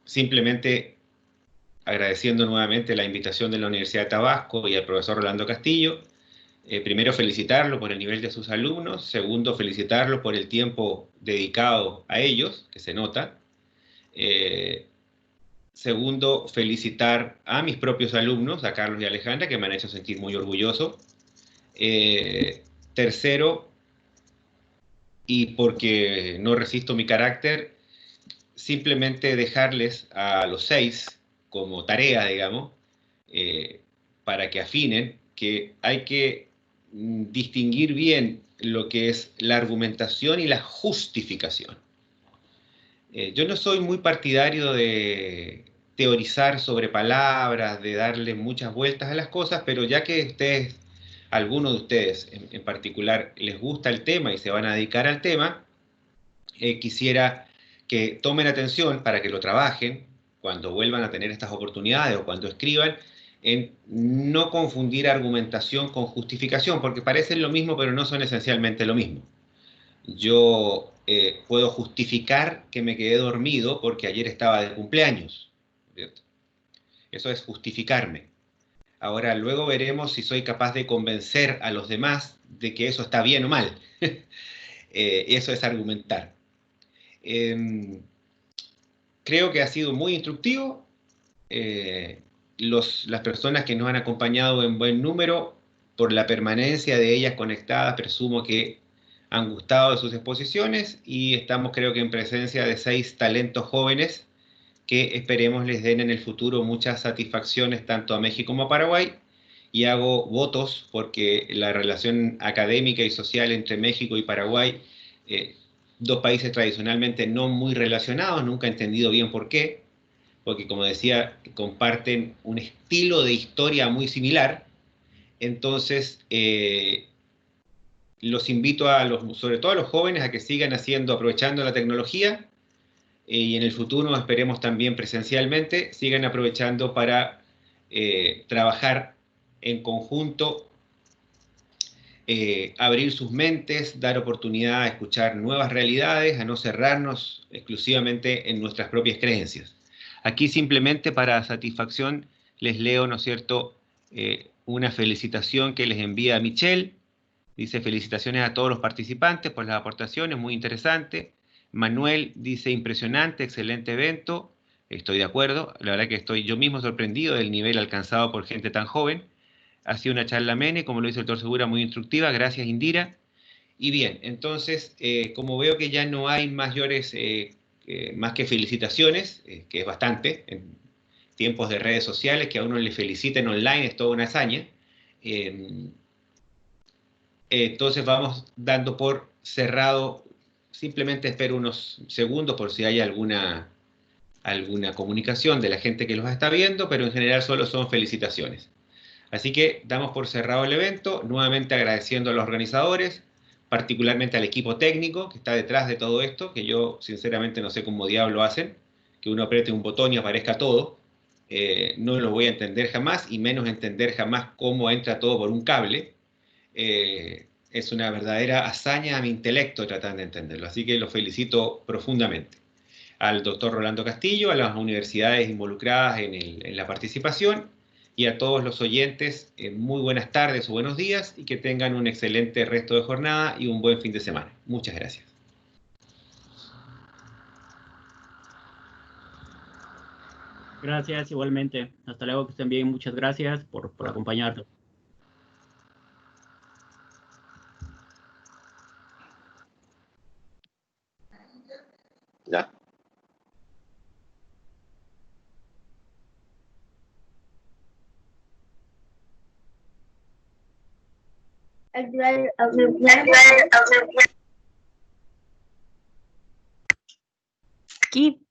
simplemente agradeciendo nuevamente la invitación de la Universidad de Tabasco y al profesor Rolando Castillo. Primero, felicitarlo por el nivel de sus alumnos. Segundo, felicitarlo por el tiempo dedicado a ellos, que se nota. Segundo, felicitar a mis propios alumnos, a Carlos y a Alejandra, que me han hecho sentir muy orgulloso. Tercero, y porque no resisto mi carácter, simplemente dejarles a los 6 como tarea, digamos, para que afinen, que hay que distinguir bien lo que es la argumentación y la justificación. Yo no soy muy partidario de teorizar sobre palabras, de darle muchas vueltas a las cosas, pero ya que ustedes, algunos de ustedes en particular, les gusta el tema y se van a dedicar al tema, quisiera que tomen atención para que lo trabajen cuando vuelvan a tener estas oportunidades o cuando escriban, en no confundir argumentación con justificación, porque parecen lo mismo, pero no son esencialmente lo mismo. Yo puedo justificar que me quedé dormido porque ayer estaba de cumpleaños, ¿cierto? Eso es justificarme. Ahora, luego veremos si soy capaz de convencer a los demás de que eso está bien o mal. Eso es argumentar. Creo que ha sido muy instructivo. Las personas que nos han acompañado en buen número, por la permanencia de ellas conectadas, presumo que han gustado de sus exposiciones, y estamos, creo que, en presencia de 6 talentos jóvenes que esperemos les den en el futuro muchas satisfacciones tanto a México como a Paraguay, y hago votos porque la relación académica y social entre México y Paraguay, 2 países tradicionalmente no muy relacionados, nunca he entendido bien por qué, porque, como decía, comparten un estilo de historia muy similar. Entonces, los invito sobre todo a los jóvenes, a que sigan aprovechando la tecnología, y en el futuro, esperemos también presencialmente, sigan aprovechando para trabajar en conjunto, abrir sus mentes, dar oportunidad a escuchar nuevas realidades, a no cerrarnos exclusivamente en nuestras propias creencias. Aquí, simplemente para satisfacción, les leo, ¿no es cierto?, una felicitación que les envía Michelle. Dice: felicitaciones a todos los participantes por las aportaciones, muy interesante. Manuel dice: impresionante, excelente evento. Estoy de acuerdo, la verdad que estoy yo mismo sorprendido del nivel alcanzado por gente tan joven. Ha sido una charla amena, como lo dice el doctor Segura, muy instructiva. Gracias, Indira. Y bien, entonces, como veo que ya no hay mayores, más que felicitaciones, que es bastante, en tiempos de redes sociales, que a uno le feliciten online es toda una hazaña. Entonces vamos dando por cerrado. Simplemente espero unos segundos por si hay alguna comunicación de la gente que los está viendo, pero en general solo son felicitaciones. Así que damos por cerrado el evento, nuevamente agradeciendo a los organizadores, particularmente al equipo técnico que está detrás de todo esto, que yo sinceramente no sé cómo diablo hacen, que uno apriete un botón y aparezca todo. No lo voy a entender jamás, y menos entender jamás cómo entra todo por un cable. Es una verdadera hazaña a mi intelecto tratar de entenderlo, así que lo felicito profundamente. Al doctor Rolando Castillo, a las universidades involucradas en la participación, y a todos los oyentes, muy buenas tardes o buenos días, y que tengan un excelente resto de jornada y un buen fin de semana. Muchas gracias. Gracias, igualmente. Hasta luego, que estén bien. Muchas gracias por acompañarnos. Ya. Keep